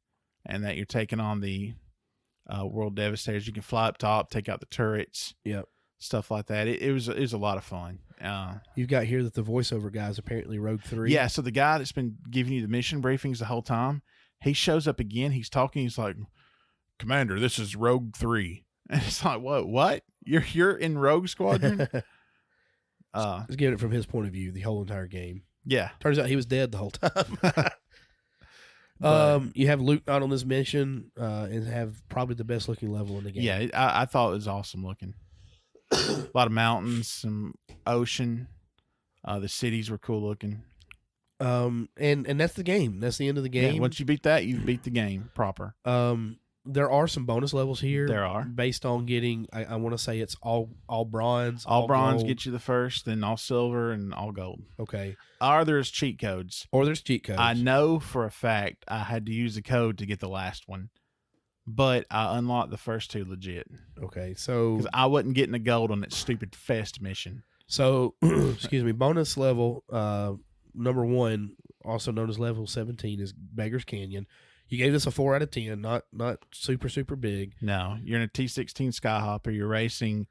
Speaker 1: and that you're taking on the world devastators. You can fly up top, take out the turrets.
Speaker 2: Yep. Stuff
Speaker 1: like that. It was a lot of fun.
Speaker 2: You've got here that the voiceover guy is apparently Rogue 3.
Speaker 1: Yeah, so the guy that's been giving you the mission briefings the whole time, he shows up again. He's talking. He's like, "Commander, this is Rogue 3." And it's like, what? You're in Rogue Squadron?
Speaker 2: Let's get it from his point of view, the whole entire game.
Speaker 1: Yeah.
Speaker 2: Turns out he was dead the whole time. You have Luke not on this mission and have probably the best looking level in the game.
Speaker 1: Yeah, I thought it was awesome looking. A lot of mountains, some ocean. The cities were cool looking.
Speaker 2: And that's the game. That's the end of the game.
Speaker 1: Yeah, once you beat that, you beat the game proper.
Speaker 2: There are some bonus levels here.
Speaker 1: There are.
Speaker 2: Based on getting, I want to say it's all bronze.
Speaker 1: All bronze
Speaker 2: gold.
Speaker 1: gets you the first, then all silver and all gold.
Speaker 2: Okay.
Speaker 1: Or there's cheat codes.
Speaker 2: I
Speaker 1: know for a fact I had to use the code to get the last one, but I unlocked the first two legit.
Speaker 2: Okay, so
Speaker 1: because I wasn't getting the gold on that stupid fest mission.
Speaker 2: So, excuse me, bonus level number 1, also known as level 17, is Beggar's Canyon. You gave this a 4 out of 10, not super big.
Speaker 1: No, you're in a T-16 Skyhopper. You're racing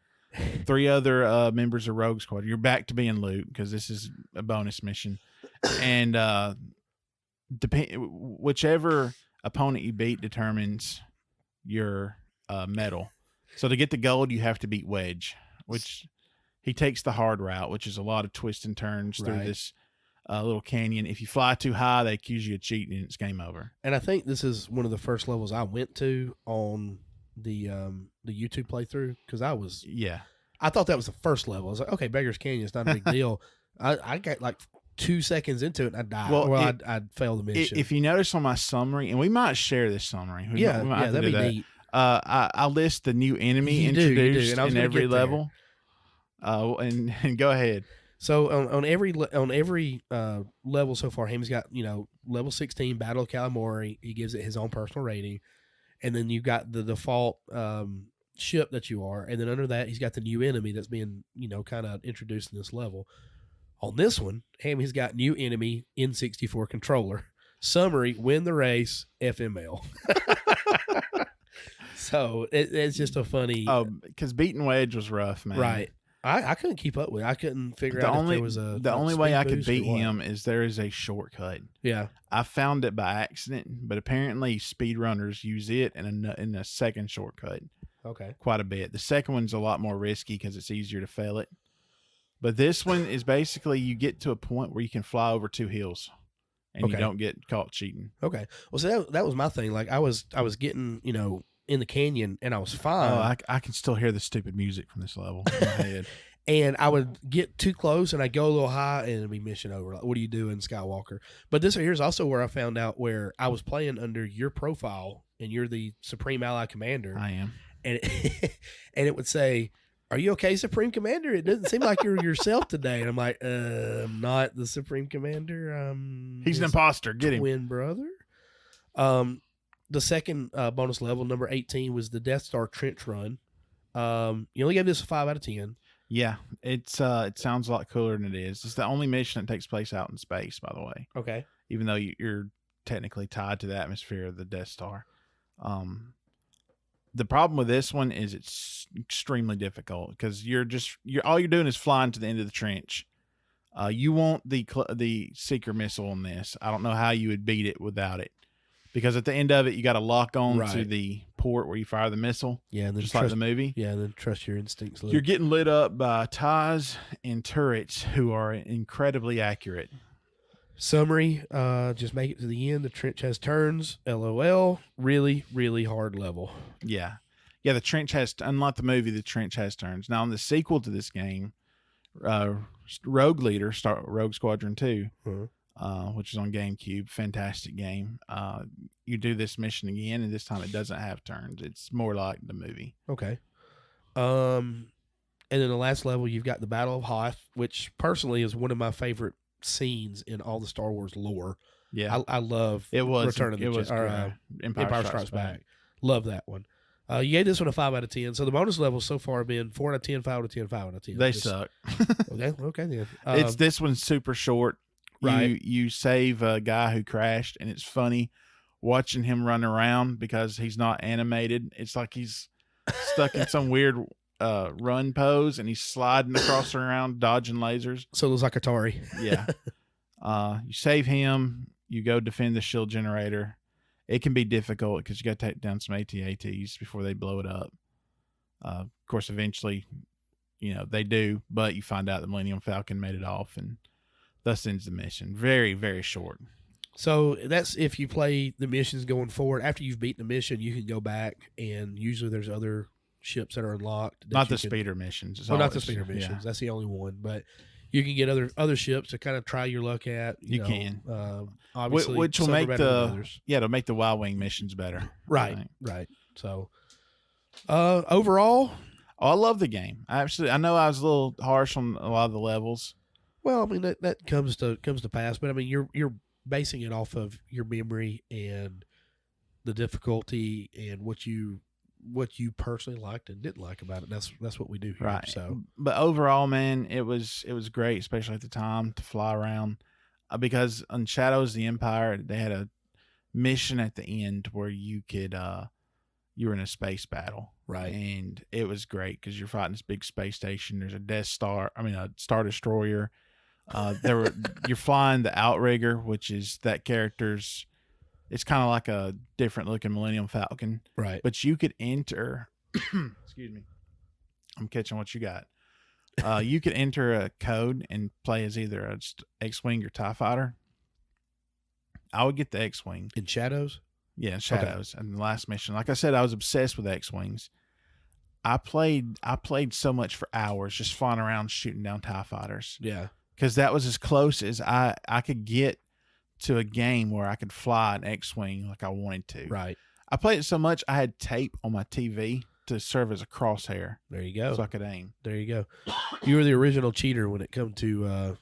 Speaker 1: 3 other members of Rogue Squad. You're back to being Luke because this is a bonus mission, and whichever opponent you beat determines your medal. So to get the gold, you have to beat Wedge, which he takes the hard route, which is a lot of twists and turns through this little canyon. If you fly too high, they accuse you of cheating, and it's game over.
Speaker 2: And I think this is one of the first levels I went to on the YouTube playthrough because I thought that was the first level. I was like, okay, Beggar's Canyon is not a big deal. I got like 2 seconds into it and I died. Well, I'd failed the mission.
Speaker 1: If you notice on my summary, and we might share this summary.
Speaker 2: That'd be neat.
Speaker 1: I list the new enemy introduced in every level. And go ahead.
Speaker 2: So on every level so far, Hammy's got level 16 Battle of Calamari. He gives it his own personal rating, and then you've got the default ship that you are, and then under that he's got the new enemy that's being kind of introduced in this level. On this one, Hammy's got new enemy N64 controller. Summary: win the race, FML. So it's just a funny.
Speaker 1: Because beating Wedge was rough, man.
Speaker 2: Right. I couldn't keep up with it. I couldn't figure out if there was
Speaker 1: the only way I could beat him is there is a shortcut.
Speaker 2: Yeah.
Speaker 1: I found it by accident, but apparently speedrunners use it in a second shortcut.
Speaker 2: Okay.
Speaker 1: Quite a bit. The second one's a lot more risky because it's easier to fail it. But this one is basically you get to a point where you can fly over 2 hills and you don't get caught cheating.
Speaker 2: Okay. Well, so that was my thing. Like I was getting, in the canyon and I was fine.
Speaker 1: Oh, I can still hear the stupid music from this level in my head.
Speaker 2: And I would get too close and I'd go a little high and it'd be mission over. Like, what do you do in Skywalker? But here's also where I found out where I was playing under your profile and you're the Supreme Ally Commander.
Speaker 1: I am.
Speaker 2: And it would say, "Are you okay, Supreme Commander? It doesn't seem like you're yourself today." And I'm like, I'm not the Supreme Commander.
Speaker 1: He's an imposter. Get him.
Speaker 2: Twin brother. The second bonus level, number 18, was the Death Star Trench Run. You only gave this a 5 out of 10.
Speaker 1: Yeah, it sounds a lot cooler than it is. It's the only mission that takes place out in space, by the way.
Speaker 2: Okay.
Speaker 1: Even though you're technically tied to the atmosphere of the Death Star. The problem with this one is it's extremely difficult because all you're doing is flying to the end of the trench. You want the seeker missile on this. I don't know how you would beat it without it. Because at the end of it, you got to lock on to the port where you fire the missile.
Speaker 2: Yeah, and then
Speaker 1: just like the movie.
Speaker 2: Yeah, and then trust your instincts.
Speaker 1: You're getting lit up by TIEs and turrets who are incredibly accurate.
Speaker 2: Summary: just make it to the end. The trench has turns. LOL. Really, really hard level.
Speaker 1: Yeah. The trench has, unlike the movie, the trench has turns. Now, in the sequel to this game, Rogue Leader, Rogue Squadron 2. Which is on GameCube. Fantastic game. You do this mission again, and this time it doesn't have turns. It's more like the movie.
Speaker 2: Okay. And then the last level, you've got the Battle of Hoth, which personally is one of my favorite scenes in all the Star Wars lore.
Speaker 1: Yeah,
Speaker 2: I love Return of the Jedi. Empire Strikes Back. Love that one. You gave this one a 5 out of 10. So the bonus levels so far have been 4 out of 10, 5 out of 10, 5 out of 10.
Speaker 1: They suck.
Speaker 2: Okay then.
Speaker 1: This one's super short.
Speaker 2: Right.
Speaker 1: You save a guy who crashed, and it's funny watching him run around because he's not animated. It's like he's stuck in some weird run pose, and he's sliding across around, dodging lasers.
Speaker 2: So it looks like Atari.
Speaker 1: Yeah. You save him. You go defend the shield generator. It can be difficult because you got to take down some AT-ATs before they blow it up. Of course, eventually, they do, but you find out the Millennium Falcon made it off, and thus ends the mission. Very, very short.
Speaker 2: So that's if you play the missions going forward. After you've beaten the mission, you can go back, and usually there's other ships that are unlocked.
Speaker 1: Not the speeder missions.
Speaker 2: Not the speeder missions. Yeah. That's the only one. But You can get other ships to kind of try your luck at.
Speaker 1: You can.
Speaker 2: Obviously,
Speaker 1: which will
Speaker 2: some are
Speaker 1: make
Speaker 2: better than others.
Speaker 1: it'll make the Wild Wing missions better.
Speaker 2: Right. So, overall,
Speaker 1: I love the game. I know I was a little harsh on a lot of the levels.
Speaker 2: Well, I mean that comes to pass, but I mean you're basing it off of your memory and the difficulty and what you personally liked and didn't like about it. That's what we do here.
Speaker 1: Right.
Speaker 2: So,
Speaker 1: but overall, man, it was great, especially at the time to fly around, because on Shadows of the Empire they had a mission at the end where you could you were in a space battle,
Speaker 2: right?
Speaker 1: And it was great because you're fighting this big space station. There's a a Star Destroyer. You're flying the Outrigger, which is that character's. It's kind of like a different looking Millennium Falcon,
Speaker 2: right?
Speaker 1: But you could enter. Excuse me, I'm catching what you got. You could enter a code and play as either a X-wing or TIE fighter. I would get the X-wing
Speaker 2: in Shadows.
Speaker 1: Yeah, Shadows. Okay. And the last mission, like I said, I was obsessed with X-wings. I played so much for hours, just flying around shooting down TIE fighters.
Speaker 2: Yeah,
Speaker 1: because that was as close as I could get to a game where I could fly an X-wing like I wanted to.
Speaker 2: Right.
Speaker 1: I played it so much I had tape on my TV to serve as a crosshair.
Speaker 2: There you go.
Speaker 1: So I could aim.
Speaker 2: There you go. You were the original cheater when it come to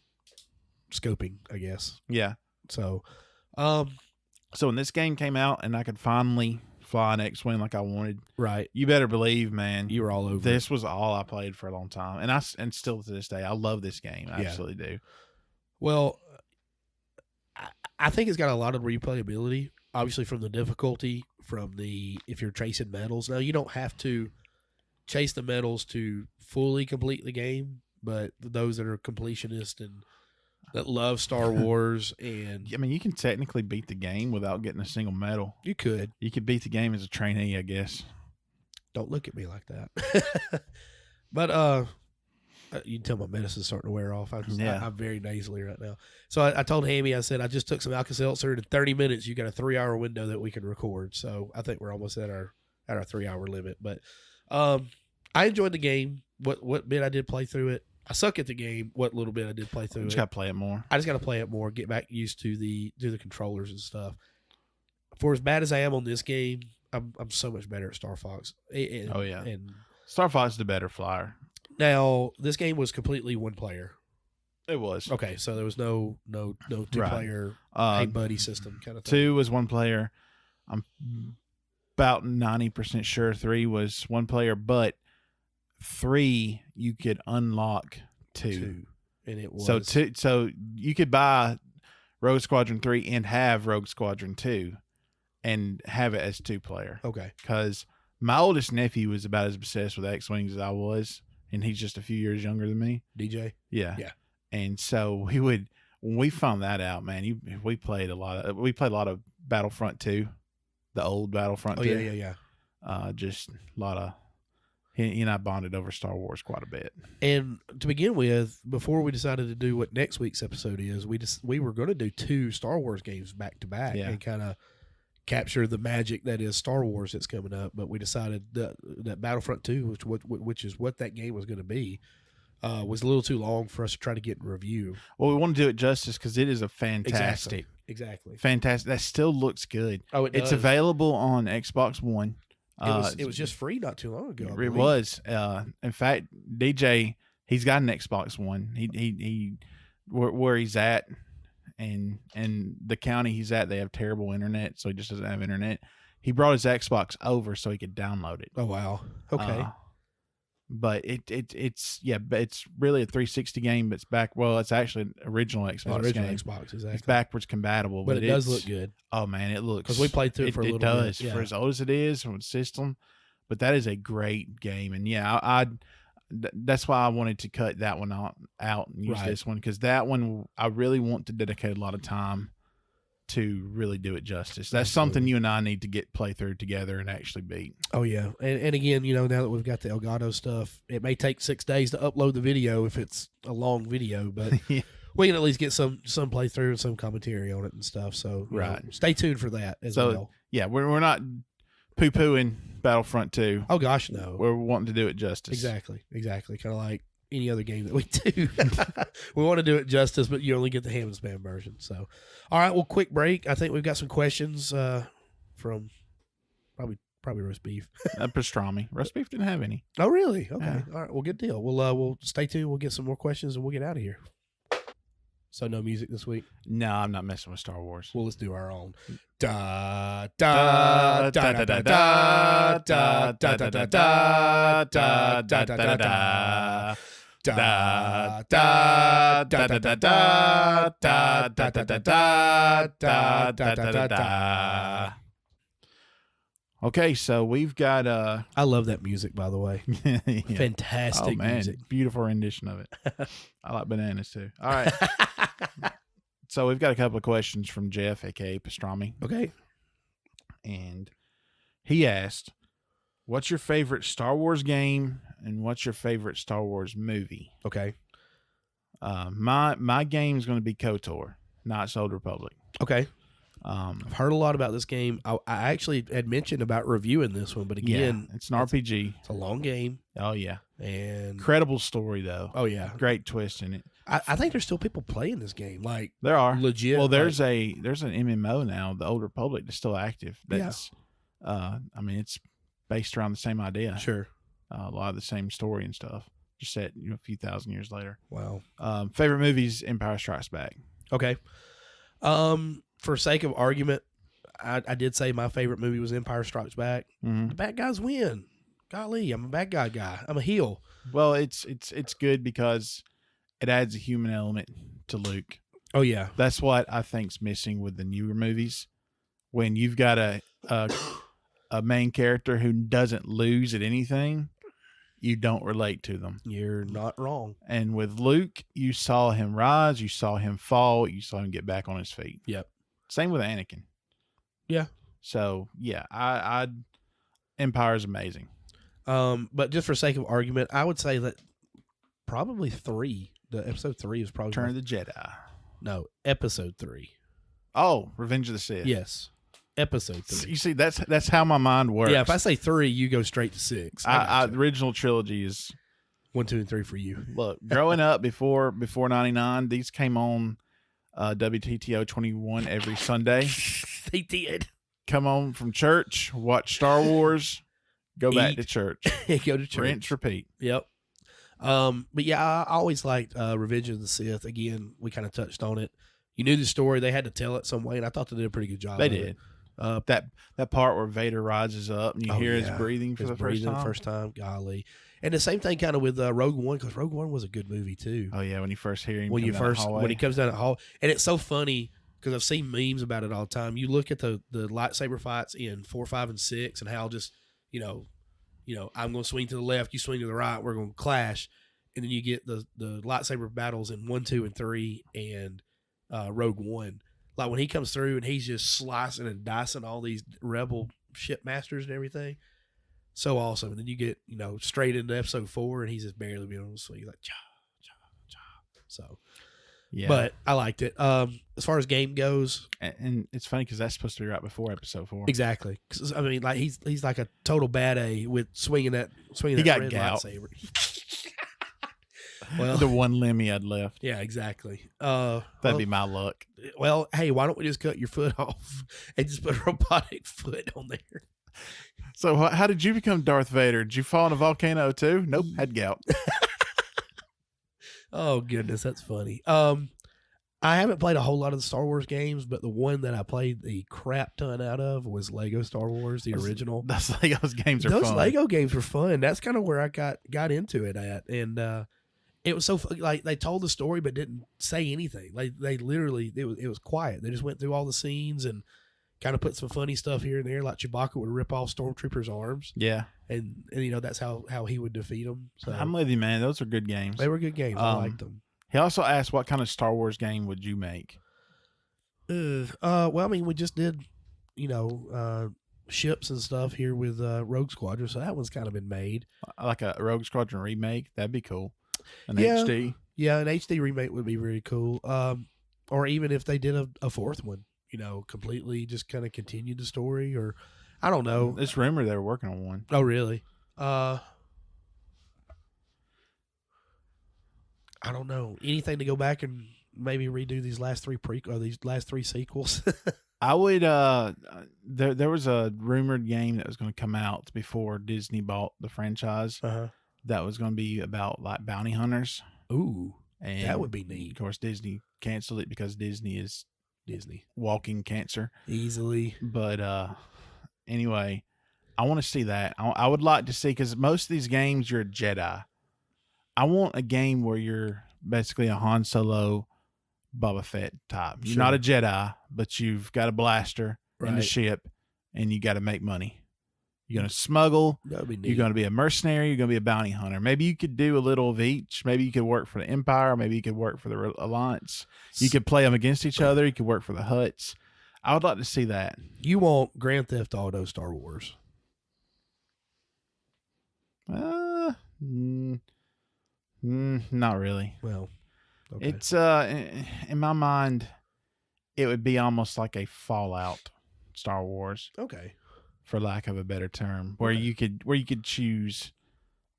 Speaker 2: scoping, I guess.
Speaker 1: Yeah.
Speaker 2: So,
Speaker 1: so when this game came out and I could finally fly an X-wing like I wanted,
Speaker 2: right?
Speaker 1: You better believe, man,
Speaker 2: you were all over.
Speaker 1: This was all I played for a long time, and still to this day, I love this game. I absolutely do.
Speaker 2: Well, I think it's got a lot of replayability. Obviously, from the difficulty, if you're chasing medals. Now, you don't have to chase the medals to fully complete the game, but those that are completionists and that love Star Wars, and
Speaker 1: I mean, you can technically beat the game without getting a single medal.
Speaker 2: You could
Speaker 1: beat the game as a trainee, I guess.
Speaker 2: Don't look at me like that. But you can tell my medicine's starting to wear off. I'm very nasally right now. So I told Hammy, I said, I just took some Alka-Seltzer. In 30 minutes, you got a 3-hour window that we can record. So I think we're almost at our 3-hour limit. But I enjoyed the game. What bit I did play through it. I suck at the game. What little bit I did play through it.
Speaker 1: Just got to play it more.
Speaker 2: I just got to play it more, get back used to the controllers and stuff. For as bad as I am on this game, I'm so much better at Star Fox. And
Speaker 1: Star Fox is the better flyer.
Speaker 2: Now, this game was completely one player.
Speaker 1: It was.
Speaker 2: Okay, so there was no two-player hey buddy system kind of thing.
Speaker 1: 2 was one player. I'm about 90% sure 3 was one player, but 3 you could unlock 2.
Speaker 2: And it was
Speaker 1: so you could buy Rogue Squadron 3 and have Rogue Squadron 2 and have it as 2-player.
Speaker 2: Okay.
Speaker 1: Because my oldest nephew was about as obsessed with X-Wings as I was, and he's just a few years younger than me.
Speaker 2: DJ?
Speaker 1: Yeah. And so when we found that out, man, we played a lot of Battlefront 2, the old Battlefront 2.
Speaker 2: Yeah.
Speaker 1: Just a lot of he and I bonded over Star Wars quite a bit.
Speaker 2: And to begin with, before we decided to do what next week's episode is, we were going to do 2 Star Wars games back to back and kind of capture the magic that is Star Wars that's coming up. But we decided that Battlefront 2, which is what that game was going to be, was a little too long for us to try to get in review.
Speaker 1: Well, we want to do it justice because it is a fantastic, fantastic. That still looks good.
Speaker 2: Oh, it does.
Speaker 1: It's available on Xbox One.
Speaker 2: It was just free not too long ago.
Speaker 1: It was. In fact, DJ, he's got an Xbox One. He where he's at, and the county he's at, they have terrible internet, so he just doesn't have internet. He brought his Xbox over so he could download it.
Speaker 2: Oh wow. Okay.
Speaker 1: But it's really a 360 game, but it's back. Well, it's actually an original Xbox game.
Speaker 2: Xbox, exactly.
Speaker 1: It's backwards compatible,
Speaker 2: but it does look good.
Speaker 1: Oh man, it looks,
Speaker 2: because we played through it for a little bit. It does
Speaker 1: for as old as it is from the system, but that is a great game. And that's why I wanted to cut that one out and use this one, because that one I really want to dedicate a lot of time to really do it justice. That's something you and I need to play through together and actually beat.
Speaker 2: Oh yeah, and again, now that we've got the Elgato stuff, it may take 6 days to upload the video if it's a long video, but we can at least get some playthrough and some commentary on it and stuff. So stay tuned for that as well. Yeah,
Speaker 1: we're not poo-pooing Battlefront 2.
Speaker 2: Oh gosh, no.
Speaker 1: We're wanting to do it justice.
Speaker 2: Exactly. Kind of like any other game that we do. We want to do it justice, but you only get the ham and spam version. So, all right, well, quick break. I think we've got some questions from probably roast beef.
Speaker 1: Pastrami. Roast beef didn't have any.
Speaker 2: Oh, really? Okay.
Speaker 1: Yeah.
Speaker 2: All right. Well, good deal. We'll stay tuned. We'll get some more questions and we'll get out of here. So no music this week?
Speaker 1: No, I'm not messing with Star Wars.
Speaker 2: Well, let's do our own. Da da da da da da da da da da da da da da da da da. Da da da da da da da da da da da da da da da.
Speaker 1: Okay, so we've got
Speaker 2: I love that music, by the way.
Speaker 1: yeah.
Speaker 2: Fantastic music.
Speaker 1: Beautiful rendition of it. I like bananas too. All right. So we've got a couple of questions from Jeff, aka Pastrami.
Speaker 2: Okay.
Speaker 1: And he asked, what's your favorite Star Wars game and what's your favorite Star Wars movie?
Speaker 2: Okay.
Speaker 1: My game is going to be KOTOR, Knights of the Old Republic.
Speaker 2: Okay. I've heard a lot about this game. I actually had mentioned about reviewing this one, but again,
Speaker 1: it's an RPG.
Speaker 2: It's a long game.
Speaker 1: Oh yeah,
Speaker 2: and
Speaker 1: incredible story though.
Speaker 2: Oh yeah,
Speaker 1: great twist in it.
Speaker 2: I think there's still people playing this game. Like
Speaker 1: there are
Speaker 2: legit.
Speaker 1: Well, there's an MMO now, the Old Republic, that's still active. That's I mean, it's based around the same idea.
Speaker 2: Sure,
Speaker 1: a lot of the same story and stuff, just set a few thousand years later.
Speaker 2: Wow.
Speaker 1: Favorite movies: Empire Strikes Back.
Speaker 2: Okay. For sake of argument, I did say my favorite movie was Empire Strikes Back.
Speaker 1: Mm-hmm.
Speaker 2: The bad guys win. Golly, I'm a bad guy. I'm a heel.
Speaker 1: Well, it's good because it adds a human element to Luke.
Speaker 2: Oh yeah,
Speaker 1: that's what I think's missing with the newer movies. When you've got a main character who doesn't lose at anything, you don't relate to them.
Speaker 2: You're not wrong.
Speaker 1: And with Luke, you saw him rise, you saw him fall, you saw him get back on his feet.
Speaker 2: Yep.
Speaker 1: Same with Anakin.
Speaker 2: Yeah.
Speaker 1: So yeah, I Empire is amazing.
Speaker 2: But just for sake of argument, I would say that probably 3. The episode 3 is probably
Speaker 1: Return of the Jedi.
Speaker 2: No, episode 3.
Speaker 1: Oh, Revenge of the Sith.
Speaker 2: Yes. Episode 3.
Speaker 1: You see, that's how my mind works.
Speaker 2: Yeah, if I say 3, you go straight to 6.
Speaker 1: The original trilogy is
Speaker 2: 1, 2, and 3 for you.
Speaker 1: Look, growing up before 99, these came on WTTO 21 every Sunday.
Speaker 2: They did.
Speaker 1: Come on from church, watch Star Wars, go back to church.
Speaker 2: Go to church.
Speaker 1: Rinse, repeat.
Speaker 2: Yep. But yeah, I always liked Revenge of the Sith. Again, we kind of touched on it. You knew the story; they had to tell it some way, and I thought they did a pretty good job.
Speaker 1: They did. That part where Vader rises up and you hear his breathing for the first time.
Speaker 2: Golly. And the same thing kind of with Rogue One, because Rogue One was a good movie too.
Speaker 1: Oh yeah, when you first hear him,
Speaker 2: when he comes down the hall, and it's so funny because I've seen memes about it all the time. You look at the lightsaber fights in 4, 5, and 6, and how just I'm going to swing to the left, you swing to the right, we're going to clash, and then you get the lightsaber battles in 1, 2, and 3, and Rogue One. Like when he comes through and he's just slicing and dicing all these rebel shipmasters and everything. So awesome. And then you get, straight into episode 4 and he's just barely being on the swing. He's like, cha, cha, cha. So, yeah. But I liked it. As far as game goes.
Speaker 1: And it's funny because that's supposed to be right before episode 4.
Speaker 2: Exactly. Cause, I mean, like he's like a total bad A with swinging that red lightsaber. Well,
Speaker 1: the one limb he had left.
Speaker 2: Yeah, exactly.
Speaker 1: That'd be my luck.
Speaker 2: Well, hey, why don't we just cut your foot off and just put a robotic foot on there?
Speaker 1: So how did you become Darth Vader? Did you fall in a volcano too? Nope, had gout.
Speaker 2: Oh goodness, that's funny. I haven't played a whole lot of the Star Wars games, but the one that I played the crap ton out of was Lego Star Wars, the original.
Speaker 1: Those Lego games are fun.
Speaker 2: Those Lego games were fun. That's kind of where I got into it at, and it was so like they told the story but didn't say anything. Like they literally it was quiet. They just went through all the scenes and kind of put some funny stuff here and there, like Chewbacca would rip off Stormtroopers' arms.
Speaker 1: Yeah,
Speaker 2: and that's how he would defeat them. So
Speaker 1: I'm with you, man. Those are good games.
Speaker 2: They were good games. I liked them.
Speaker 1: He also asked, "What kind of Star Wars game would you make?"
Speaker 2: Well, I mean, we just did, ships and stuff here with Rogue Squadron, so that one's kind of been made.
Speaker 1: Like a Rogue Squadron remake, that'd be cool. An HD,
Speaker 2: yeah, an HD remake would be very cool. Or even if they did a 4th one. Completely just kind of continue the story, or I don't know.
Speaker 1: It's rumored they were working on one.
Speaker 2: Oh, really? I don't know. Anything to go back and maybe redo these last three sequels.
Speaker 1: I would. There was a rumored game that was going to come out before Disney bought the franchise. That was going to be about like bounty hunters.
Speaker 2: Ooh,
Speaker 1: and
Speaker 2: that would be neat.
Speaker 1: Of course, Disney canceled it because Disney walking cancer
Speaker 2: easily.
Speaker 1: But anyway, I want to see that. I would like to see, because most of these games you're a Jedi. I want a game where you're basically a Han Solo, Boba Fett type. You're not a Jedi, but you've got a blaster and a ship, and you got to make money. You're going to smuggle.
Speaker 2: That'd be neat.
Speaker 1: You're going to be a mercenary. You're going to be a bounty hunter. Maybe you could do a little of each. Maybe you could work for the Empire. Maybe you could work for the Alliance. You could play them against each other. You could work for the Hutts. I would like to see that.
Speaker 2: You want Grand Theft Auto Star Wars?
Speaker 1: Not really.
Speaker 2: Well, okay.
Speaker 1: It's in my mind, it would be almost like a Fallout Star Wars.
Speaker 2: Okay.
Speaker 1: For lack of a better term, where you could choose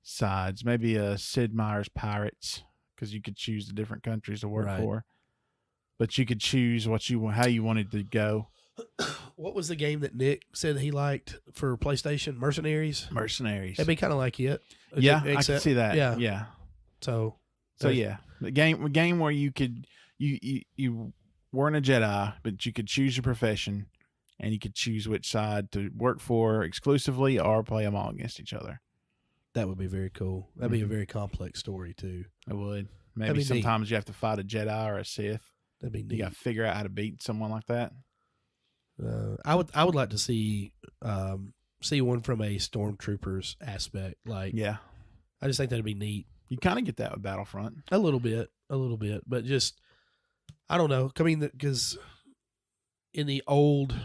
Speaker 1: sides, maybe a Sid Meier's Pirates, because you could choose the different countries to work for, but you could choose how you wanted to go.
Speaker 2: What was the game that Nick said he liked for PlayStation? Mercenaries. It'd be kind of like it.
Speaker 1: Yeah, I can see that. Yeah.
Speaker 2: So
Speaker 1: yeah, the game where you could you weren't a Jedi, but you could choose your profession. And you could choose which side to work for exclusively or play them all against each other.
Speaker 2: That would be very cool. That'd be a very complex story, too.
Speaker 1: It would. Maybe sometimes you have to fight a Jedi or a Sith.
Speaker 2: That'd be neat.
Speaker 1: You got to figure out how to beat someone like that.
Speaker 2: I would like to see one from a Stormtroopers aspect. Like,
Speaker 1: yeah.
Speaker 2: I just think that'd be neat.
Speaker 1: You kind of get that with Battlefront.
Speaker 2: A little bit. But just, I don't know. I mean, because in the old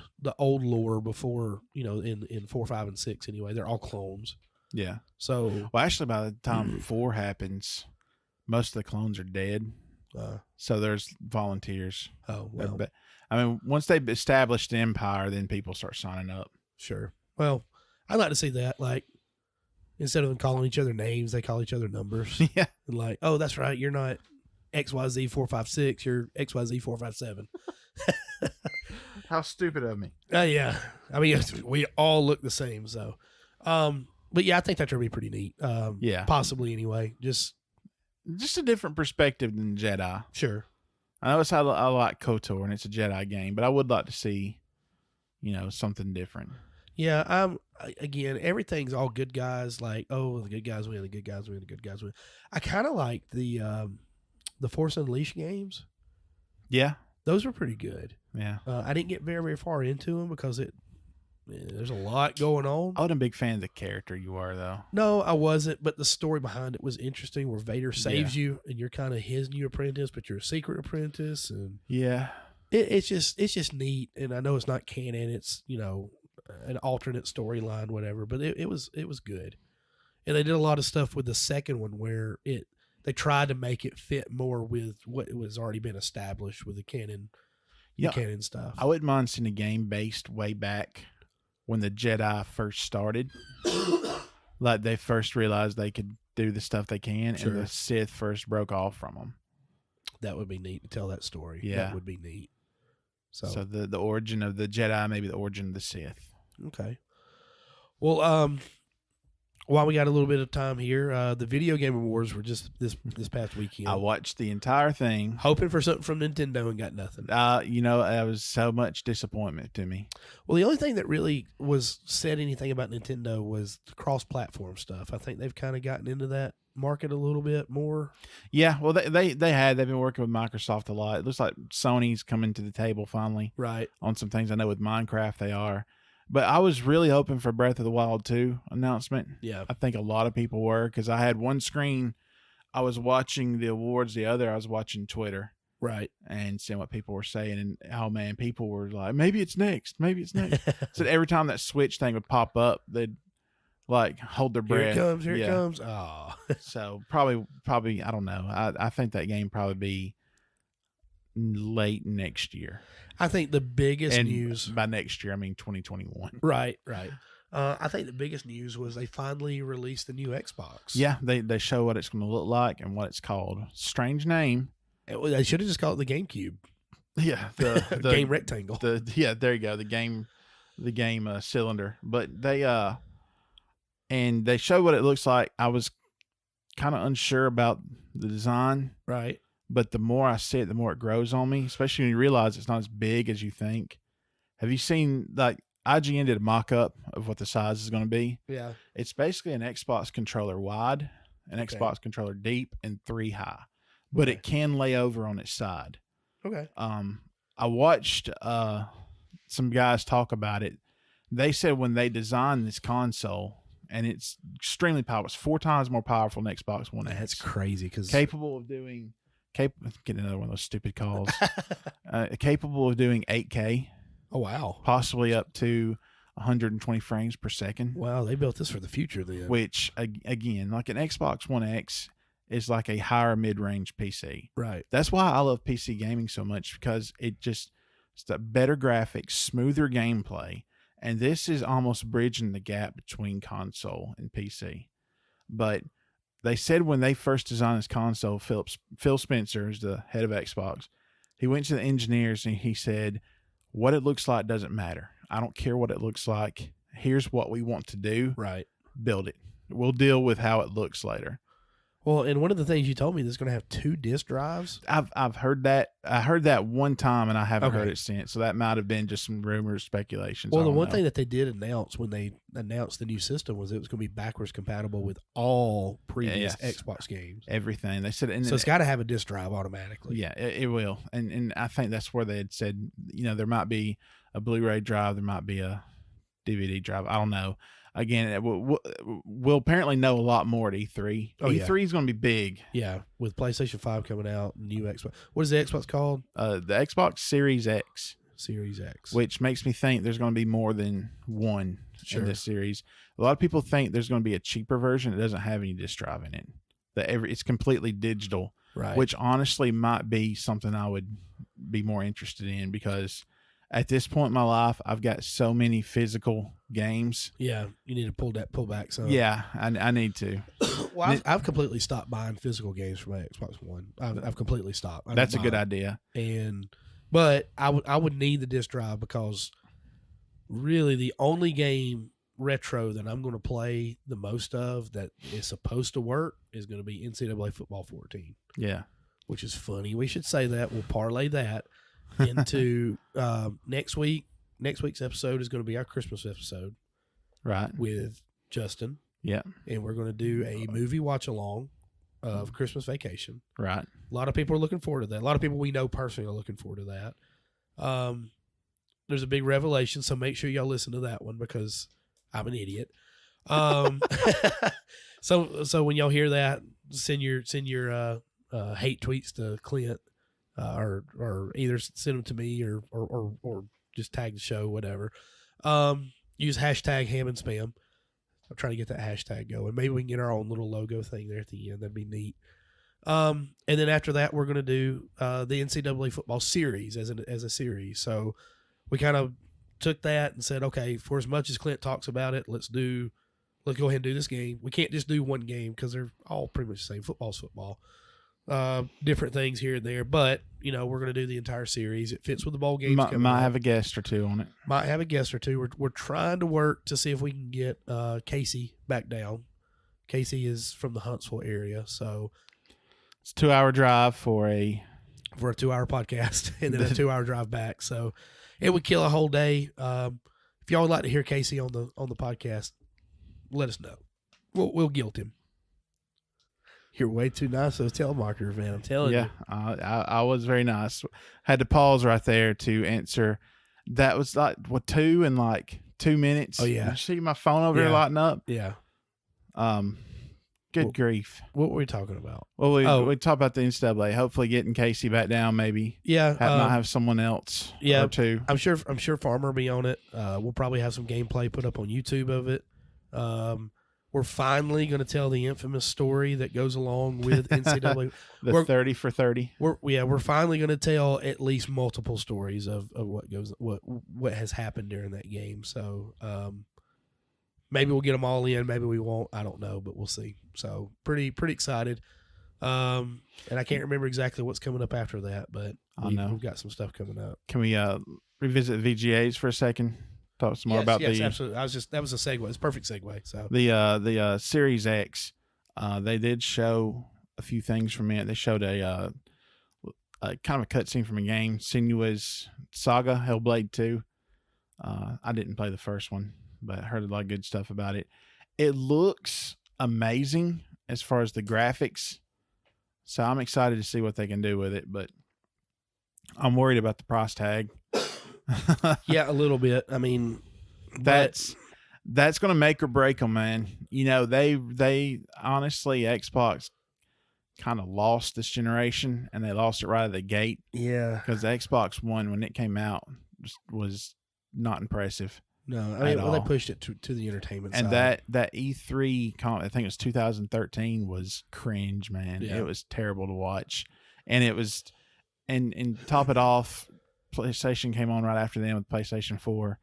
Speaker 2: lore before, in 4, 5, and 6 anyway, they're all clones.
Speaker 1: Yeah.
Speaker 2: So,
Speaker 1: well, actually, by the time 4 happens, most of the clones are dead. So there's volunteers.
Speaker 2: Oh, well.
Speaker 1: I mean, once they establish the Empire, then people start signing up.
Speaker 2: Sure. Well, I'd like to see that. Like, instead of them calling each other names, they call each other numbers.
Speaker 1: Yeah.
Speaker 2: And like, oh, that's right. You're not XYZ 456. You're XYZ 457.
Speaker 1: How stupid of me.
Speaker 2: Yeah. I mean, we all look the same. So, but yeah, I think that would be pretty neat.
Speaker 1: Yeah.
Speaker 2: Possibly anyway. Just
Speaker 1: a different perspective than Jedi.
Speaker 2: Sure.
Speaker 1: I know I like KOTOR and it's a Jedi game, but I would like to see, something different.
Speaker 2: Yeah. Again, everything's all good guys. Like, oh, the good guys win, the good guys win, the good guys win. I kind of like the Force Unleashed games.
Speaker 1: Yeah.
Speaker 2: Those were pretty good.
Speaker 1: Yeah.
Speaker 2: I didn't get very, very far into them because there's a lot going on.
Speaker 1: I wasn't a big fan of the character you are, though.
Speaker 2: No, I wasn't, but the story behind it was interesting, where Vader saves you and you're kind of his new apprentice, but you're a secret apprentice. And
Speaker 1: yeah,
Speaker 2: it's just neat. And I know it's not canon. It's, an alternate storyline, whatever, but it was good. And they did a lot of stuff with the second one where they tried to make it fit more with what was already been established with the canon.
Speaker 1: Yeah,
Speaker 2: canon stuff.
Speaker 1: I wouldn't mind seeing a game based way back when the Jedi first started. Like they first realized they could do the stuff they can, and the Sith first broke off from them.
Speaker 2: That would be neat to tell that story.
Speaker 1: Yeah.
Speaker 2: That would be neat.
Speaker 1: So the origin of the Jedi, maybe the origin of the Sith.
Speaker 2: Okay. Well, while we got a little bit of time here, the Video Game Awards were just this past weekend.
Speaker 1: I watched the entire thing,
Speaker 2: hoping for something from Nintendo, and got nothing.
Speaker 1: That was so much disappointment to me.
Speaker 2: Well, the only thing that really said anything about Nintendo was the cross-platform stuff. I think they've kind of gotten into that market a little bit more.
Speaker 1: Yeah, well, they've been working with Microsoft a lot. It looks like Sony's coming to the table finally,
Speaker 2: right,
Speaker 1: on some things. I know with Minecraft they are. But I was really hoping for Breath of the Wild 2 announcement.
Speaker 2: Yeah. I
Speaker 1: think a lot of people were, because I had one screen. I was watching the awards. The other, I was watching Twitter.
Speaker 2: Right.
Speaker 1: And seeing what people were saying. And, oh, man, people were like, maybe it's next. Maybe it's next. So every time that Switch thing would pop up, they'd, like, hold their breath.
Speaker 2: Here it comes. Oh.
Speaker 1: So probably, I don't know. I think that game probably be late next year.
Speaker 2: I think the biggest news
Speaker 1: by next year, I mean 2021.
Speaker 2: Right. I think the biggest news was they finally released the new Xbox.
Speaker 1: Yeah, they show what it's going to look like and what it's called. Strange name.
Speaker 2: They should have just called it the GameCube.
Speaker 1: Yeah, the
Speaker 2: game rectangle.
Speaker 1: There you go. The game cylinder. But they show what it looks like. I was kind of unsure about the design.
Speaker 2: Right.
Speaker 1: But the more I see it, the more it grows on me, especially when you realize it's not as big as you think. Have you seen, like, IGN did a mock-up of what the size is going to be?
Speaker 2: Yeah. It's
Speaker 1: basically an Xbox controller wide, an Xbox controller deep, and 3 high. But it can lay over on its side.
Speaker 2: Okay.
Speaker 1: I watched some guys talk about it. They said when they designed this console, and it's extremely powerful, it's 4 times more powerful than Xbox One X.
Speaker 2: That's crazy.
Speaker 1: Capable of doing... getting another one of those stupid calls. Capable of doing 8K.
Speaker 2: Oh, wow.
Speaker 1: Possibly up to 120 frames per second.
Speaker 2: Wow, they built this for the future then.
Speaker 1: Which, again, like an Xbox One X is like a higher mid-range PC.
Speaker 2: Right.
Speaker 1: That's why I love PC gaming so much, because it's the better graphics, smoother gameplay, and this is almost bridging the gap between console and PC. But they said when they first designed this console, Phil Spencer is the head of Xbox. He went to the engineers and he said, what it looks like doesn't matter. I don't care what it looks like. Here's what we want to do.
Speaker 2: Right.
Speaker 1: Build it. We'll deal with how it looks later.
Speaker 2: Well, and one of the things you told me, is going to have 2 disk drives.
Speaker 1: I've heard that. I heard that one time, and I haven't heard it since. So that might have been just some rumors, speculations.
Speaker 2: Well, the one thing that they did announce when they announced the new system was it was going to be backwards compatible with all previous Xbox games.
Speaker 1: Everything. They said, and
Speaker 2: so it's got to have a disk drive automatically.
Speaker 1: Yeah, it will. And I think that's where they had said, there might be a Blu-ray drive, there might be a DVD drive. I don't know. Again, we'll apparently know a lot more at E3. E3 is going to be big.
Speaker 2: Yeah, with PlayStation 5 coming out, new Xbox. What is the Xbox called?
Speaker 1: The Xbox Series X.
Speaker 2: Series X.
Speaker 1: Which makes me think there's going to be more than one in this series. A lot of people think there's going to be a cheaper version that doesn't have any disk drive in it. It's completely digital.
Speaker 2: Right.
Speaker 1: Which honestly might be something I would be more interested in, because at this point in my life, I've got so many physical games.
Speaker 2: Yeah, you need to pull back some.
Speaker 1: Yeah, I need to.
Speaker 2: Well, I've completely stopped buying physical games for my Xbox One. I've completely stopped.
Speaker 1: That's a good idea.
Speaker 2: But I would need the disc drive, because really the only game retro that I'm going to play the most of that is supposed to work is going to be NCAA Football 14.
Speaker 1: Yeah,
Speaker 2: which is funny. We should say that. We'll parlay that into next week. Next week's episode is going to be our Christmas episode,
Speaker 1: right?
Speaker 2: With Justin.
Speaker 1: Yeah,
Speaker 2: and we're going to do a movie watch along of Christmas Vacation.
Speaker 1: Right.
Speaker 2: A lot of people are looking forward to that. A lot of people we know personally are looking forward to that. There's a big revelation, so make sure y'all listen to that one, because I'm an idiot. So when y'all hear that, send your hate tweets to Clint. Or either send them to me or just tag the show, whatever. Use hashtag ham and spam. I'm trying to get that hashtag going. Maybe we can get our own little logo thing there at the end. That'd be neat. And then after that, we're going to do the NCAA football series as a series. So we kind of took that and said, okay, for as much as Clint talks about it, let's go ahead and do this game. We can't just do one game because they're all pretty much the same. Football's football. Different things here and there, but we're going to do the entire series. It fits with the bowl games.
Speaker 1: Might have a guest or two on it.
Speaker 2: Might have a guest or two. We're trying to work to see if we can get Casey back down. Casey is from the Huntsville area, so
Speaker 1: it's a 2-hour drive for a
Speaker 2: 2-hour podcast, and then a 2-hour drive back. So it would kill a whole day. If y'all would like to hear Casey on the podcast, let us know. We'll guilt him. You're way too nice to a telemarketer, man. I'm telling you.
Speaker 1: Yeah, I was very nice. Had to pause right there to answer. That was like 2 in like 2 minutes.
Speaker 2: Oh yeah.
Speaker 1: I see my phone over here lighting up.
Speaker 2: Yeah.
Speaker 1: Good grief.
Speaker 2: What were we talking about?
Speaker 1: Well, we talked about the NCAA. Hopefully, getting Casey back down. Maybe.
Speaker 2: Yeah.
Speaker 1: Might have someone else.
Speaker 2: Yeah.
Speaker 1: Or two.
Speaker 2: I'm sure Farmer will be on it. We'll probably have some gameplay put up on YouTube of it. We're finally going to tell the infamous story that goes along with NCAA.
Speaker 1: The 30 for 30.
Speaker 2: We're finally going to tell at least multiple stories of what has happened during that game. So maybe we'll get them all in. Maybe we won't. I don't know, but we'll see. So pretty excited. And I can't remember exactly what's coming up after that, but we've got some stuff coming up.
Speaker 1: Can we revisit VGAs for a second? Talk some more about
Speaker 2: absolutely. That was a segue. It's a perfect segue. So
Speaker 1: the Series X, they did show a few things from it. They showed a kind of a cutscene from a game, Senua's Saga, Hellblade 2. I didn't play the first one, but I heard a lot of good stuff about it. It looks amazing as far as the graphics, so I'm excited to see what they can do with it. But I'm worried about the price tag.
Speaker 2: Yeah, a little bit. I mean,
Speaker 1: that's going to make or break them, man. You know, they honestly, Xbox kind of lost this generation, and they lost it right out of the gate.
Speaker 2: Yeah,
Speaker 1: because the Xbox One, when it came out, was not impressive.
Speaker 2: No, I mean, they pushed it to the entertainment
Speaker 1: and
Speaker 2: side.
Speaker 1: that E3, I think it was 2013, was cringe, man. Yeah. It was terrible to watch, and it was, and top it off, PlayStation came on right after them with PlayStation 4,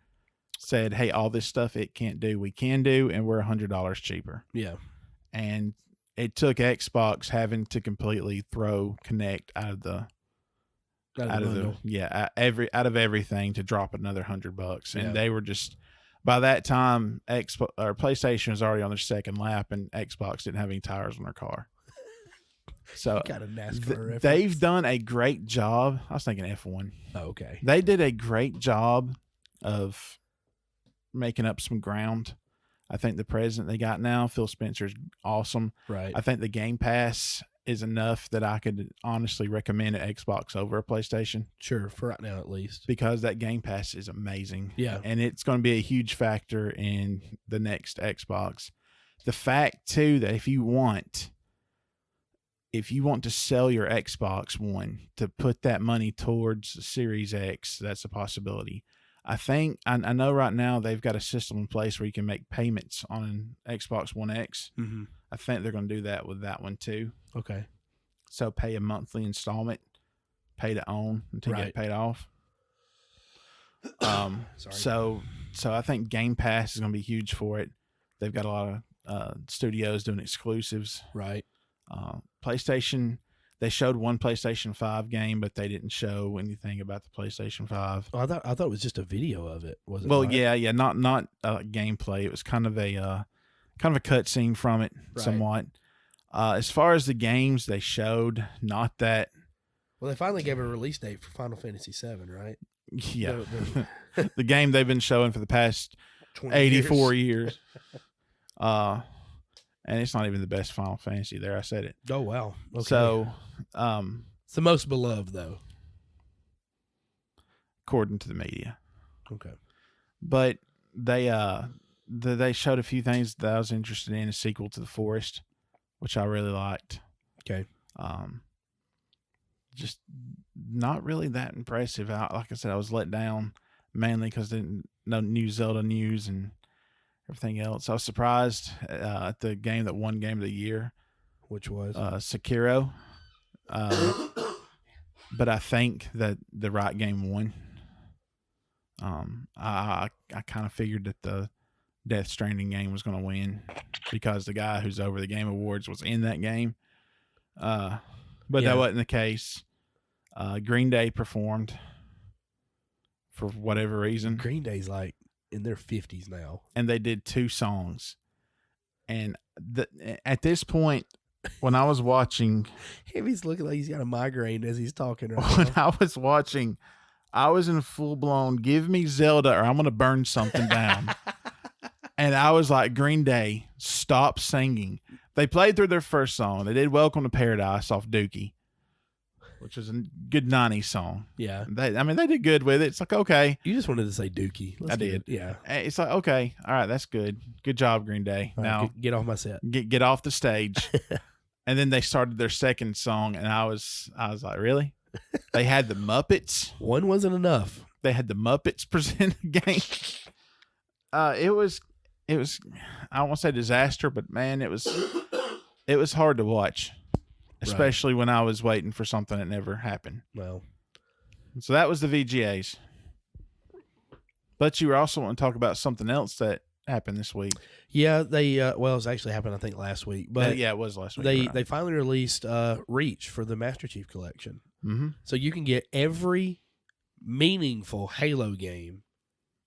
Speaker 1: said, hey, all this stuff it can't do, we can do, and we're $100 cheaper.
Speaker 2: Yeah.
Speaker 1: And it took Xbox having to completely throw Kinect out of everything to drop another $100. And they were just, by that time, PlayStation was already on their second lap, and Xbox didn't have any tires on their car. So they've done a great job. I was thinking F1.
Speaker 2: Oh, okay.
Speaker 1: They did a great job of making up some ground. I think the president they got now, Phil Spencer's awesome.
Speaker 2: Right.
Speaker 1: I think the Game Pass is enough that I could honestly recommend an Xbox over a PlayStation.
Speaker 2: Sure, for right now at least.
Speaker 1: Because that Game Pass is amazing.
Speaker 2: Yeah.
Speaker 1: And it's going to be a huge factor in the next Xbox. The fact, too, that if you want to sell your Xbox One to put that money towards the Series X, that's a possibility. I know right now they've got a system in place where you can make payments on an Xbox One X.
Speaker 2: Mm-hmm.
Speaker 1: I think they're going to do that with that one too.
Speaker 2: Okay.
Speaker 1: So pay a monthly installment, pay to own until you get paid off. So I think Game Pass is going to be huge for it. They've got a lot of studios doing exclusives.
Speaker 2: Right.
Speaker 1: PlayStation, they showed one PlayStation 5 game, but they didn't show anything about the PlayStation 5.
Speaker 2: Oh, I thought it was just a video of it. Was it?
Speaker 1: Well, yeah, not gameplay. It was kind of a cutscene from it, somewhat. As far as the games they showed, not that.
Speaker 2: Well, they finally gave a release date for Final Fantasy VII, right?
Speaker 1: Yeah, the game they've been showing for the past 84 years. And it's not even the best Final Fantasy there. I said it.
Speaker 2: Oh, wow. Okay.
Speaker 1: So,
Speaker 2: it's the most beloved, though.
Speaker 1: According to the media.
Speaker 2: Okay.
Speaker 1: But they showed a few things that I was interested in, a sequel to The Forest, which I really liked.
Speaker 2: Okay.
Speaker 1: Just not really that impressive. Like I said, I was let down mainly because no new Zelda news and everything else. I was surprised at the game that won Game of the Year,
Speaker 2: which was
Speaker 1: Sekiro. But I think that the right game won. I kind of figured that the Death Stranding game was going to win because the guy who's over the Game Awards was in that game. But that wasn't the case. Green Day performed for whatever reason.
Speaker 2: Green Day's like in their 50s now,
Speaker 1: and they did 2 songs. And at this point, when I was watching,
Speaker 2: he's looking like he's got a migraine as he's talking.
Speaker 1: When I was watching, I was in full blown "Give me Zelda or I'm gonna burn something down." And I was like, Green Day, stop singing. They played through their first song. They did "Welcome to Paradise" off Dookie, which was a good 90s song.
Speaker 2: Yeah.
Speaker 1: They did good with it. It's like, okay.
Speaker 2: You just wanted to say Dookie.
Speaker 1: I did.
Speaker 2: Yeah.
Speaker 1: It's like, okay. All right. That's good. Good job, Green Day.
Speaker 2: All
Speaker 1: now
Speaker 2: right, get off my set.
Speaker 1: Get off the stage. And then they started their second song. And I was like, really? They had the Muppets.
Speaker 2: One wasn't enough.
Speaker 1: They had the Muppets present the game. It was, I don't want to say disaster, but man, it was hard to watch, especially when I was waiting for something that never happened.
Speaker 2: Well,
Speaker 1: so that was the VGAs. But you were also wanting to talk about something else that happened this week.
Speaker 2: Yeah, they well, it's actually happened I think last week, but
Speaker 1: yeah, it was last week.
Speaker 2: They finally released Reach for the Master Chief Collection.
Speaker 1: Mm-hmm.
Speaker 2: So you can get every meaningful Halo game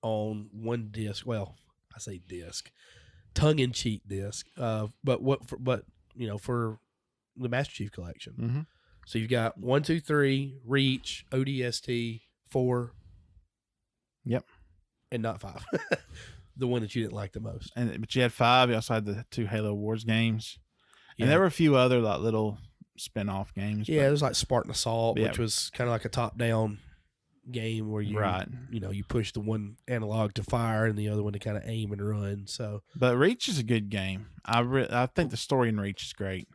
Speaker 2: on one disc. Well, I say disc, tongue-in-cheek disc. But for the Master Chief Collection.
Speaker 1: Mm-hmm.
Speaker 2: So you've got 1, 2, 3, Reach, ODST, 4.
Speaker 1: Yep.
Speaker 2: And not 5. The one that you didn't like the most.
Speaker 1: But you had 5. You also had the 2 Halo Wars games.
Speaker 2: Yeah.
Speaker 1: And there were a few other like little spin-off games.
Speaker 2: Yeah, it was like Spartan Assault, which was kind of like a top-down game where you you push the one analog to fire and the other one to kind of aim and run. So,
Speaker 1: but Reach is a good game. I think the story in Reach is great.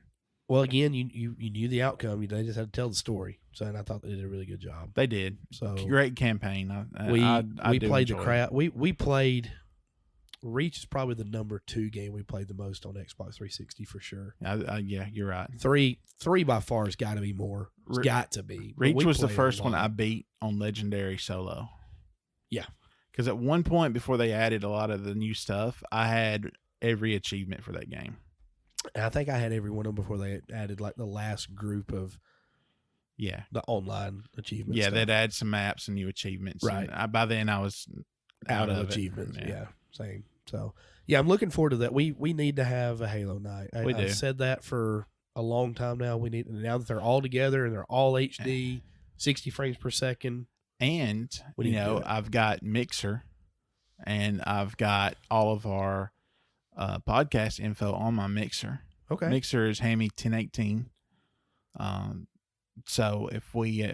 Speaker 2: Well, again, you knew the outcome. They just had to tell the story. So, and I thought they did a really good job.
Speaker 1: They did.
Speaker 2: So
Speaker 1: great campaign.
Speaker 2: We played the crap. We played. Reach is probably the number 2 game we played the most on Xbox 360 for sure.
Speaker 1: Yeah, you're right.
Speaker 2: 3 by far has got to be more. It's got to be.
Speaker 1: Reach was the first one I beat on Legendary solo.
Speaker 2: Yeah.
Speaker 1: Because at one point before they added a lot of the new stuff, I had every achievement for that game.
Speaker 2: And I think I had every one of them before they added like the last group of the online achievements.
Speaker 1: Yeah, they'd add some maps and new achievements.
Speaker 2: Right.
Speaker 1: And by then I was out of
Speaker 2: achievements. Yeah. Same. So yeah, I'm looking forward to that. We need to have a Halo night. I've said that for a long time now. We need, now that they're all together and they're all HD, 60 frames per second.
Speaker 1: And I've got Mixer, and I've got all of our podcast info on my Mixer.
Speaker 2: Okay.
Speaker 1: Mixer is Haamy 1018. So if we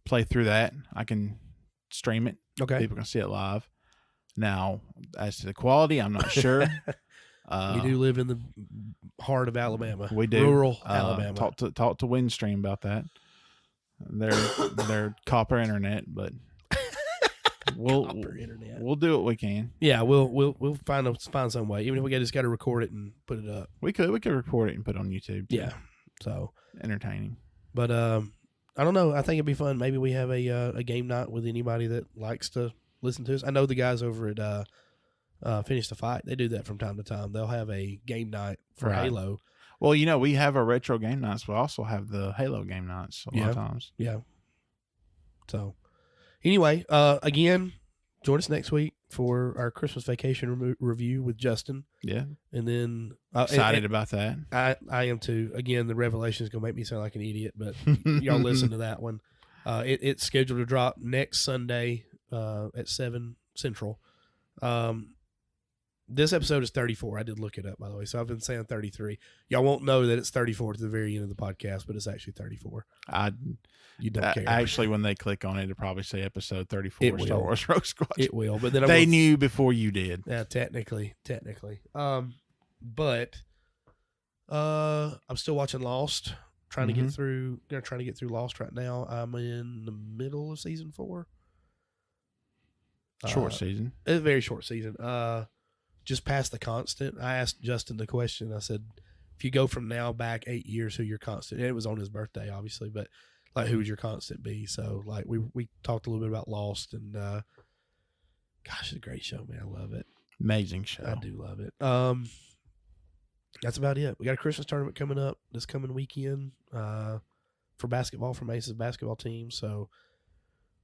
Speaker 1: play through that, I can stream it.
Speaker 2: Okay.
Speaker 1: People can see it live. Now, as to the quality, I'm not sure.
Speaker 2: We do live in the heart of Alabama.
Speaker 1: We do.
Speaker 2: Rural Alabama.
Speaker 1: Talk to Windstream about that. They're copper internet, but we'll do what we can.
Speaker 2: Yeah, we'll find some way. Even if we just got to record it and put it up.
Speaker 1: We could record it and put it on YouTube too.
Speaker 2: Yeah. So
Speaker 1: entertaining.
Speaker 2: But I don't know. I think it'd be fun. Maybe we have a game night with anybody that likes to listen to us. I know the guys over at Finish the Fight. They do that from time to time. They'll have a game night for Halo.
Speaker 1: Well, we have our retro game nights. We also have the Halo game nights a lot of times.
Speaker 2: Yeah. So, anyway, again, join us next week for our Christmas vacation review with Justin.
Speaker 1: Yeah.
Speaker 2: And then
Speaker 1: excited about that.
Speaker 2: I am too. Again, the revelation is going to make me sound like an idiot, but y'all listen to that one. It's scheduled to drop next Sunday at 7 Central. This episode is 34. I did look it up, by the way. So I've been saying 33. Y'all won't know that it's 34 to the very end of the podcast, but it's actually 34. You don't care.
Speaker 1: Actually, when they click on it, it'll probably say episode 34 Star Wars Rogue Squadron.
Speaker 2: It will, but then
Speaker 1: they knew before you did.
Speaker 2: Yeah, technically. But I'm still watching Lost. Trying to get through Lost right now. I'm in the middle of season 4.
Speaker 1: Short season.
Speaker 2: It's a very short season. Just past the constant. I asked Justin the question. I said, if you go from now back 8 years, who your constant? And it was on his birthday, obviously, but like, who would your constant be? So, like, we talked a little bit about Lost, and gosh, it's a great show, man. I love it.
Speaker 1: Amazing show.
Speaker 2: I do love it. That's about it. We got a Christmas tournament coming up this coming weekend for basketball, for Mace's basketball team. So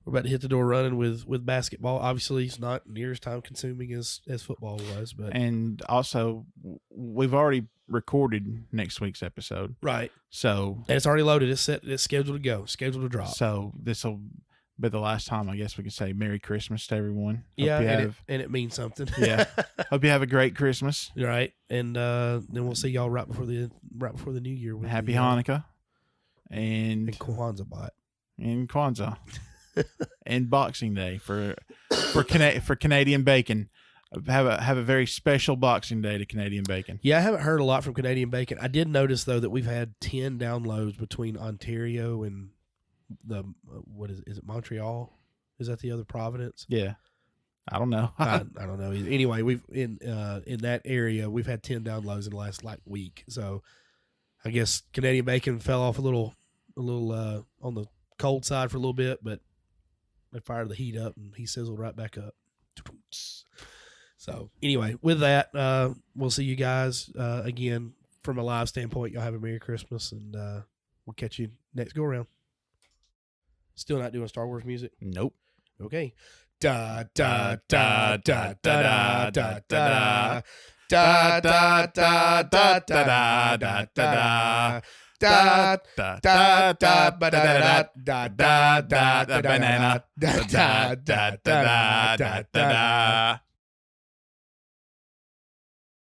Speaker 2: we're about to hit the door running with basketball. Obviously, it's not near as time consuming as football was, but
Speaker 1: and also we've already recorded next week's episode,
Speaker 2: right?
Speaker 1: So
Speaker 2: and it's already loaded. It's set. It's scheduled to go. Scheduled to drop.
Speaker 1: So this will be the last time, I guess we can say Merry Christmas to everyone.
Speaker 2: Yeah, and it means something.
Speaker 1: Yeah. Hope you have a great Christmas.
Speaker 2: Right, and then we'll see y'all right before the New Year. With
Speaker 1: Happy Hanukkah and
Speaker 2: Kwanzaa bot.
Speaker 1: And Kwanzaa. And Boxing Day for Canadian bacon. Have a very special Boxing Day to Canadian bacon.
Speaker 2: Yeah, I haven't heard a lot from Canadian bacon. I did notice though that we've had 10 downloads between Ontario and the what is it Montreal? Is that the other Providence?
Speaker 1: Yeah, I don't know.
Speaker 2: I don't know either. Anyway, we've in that area we've had 10 downloads in the last week. So I guess Canadian Bacon fell off a little on the cold side for a little bit, but they fired the heat up and he sizzled right back up. So anyway, with that, we'll see you guys again from a live standpoint. Y'all have a Merry Christmas, and we'll catch you next go around. Still not doing Star Wars music?
Speaker 1: Nope.
Speaker 2: Okay. Da da da da da da da da da da da da da da da da. Da da da da da da da da da da da da da da da da da.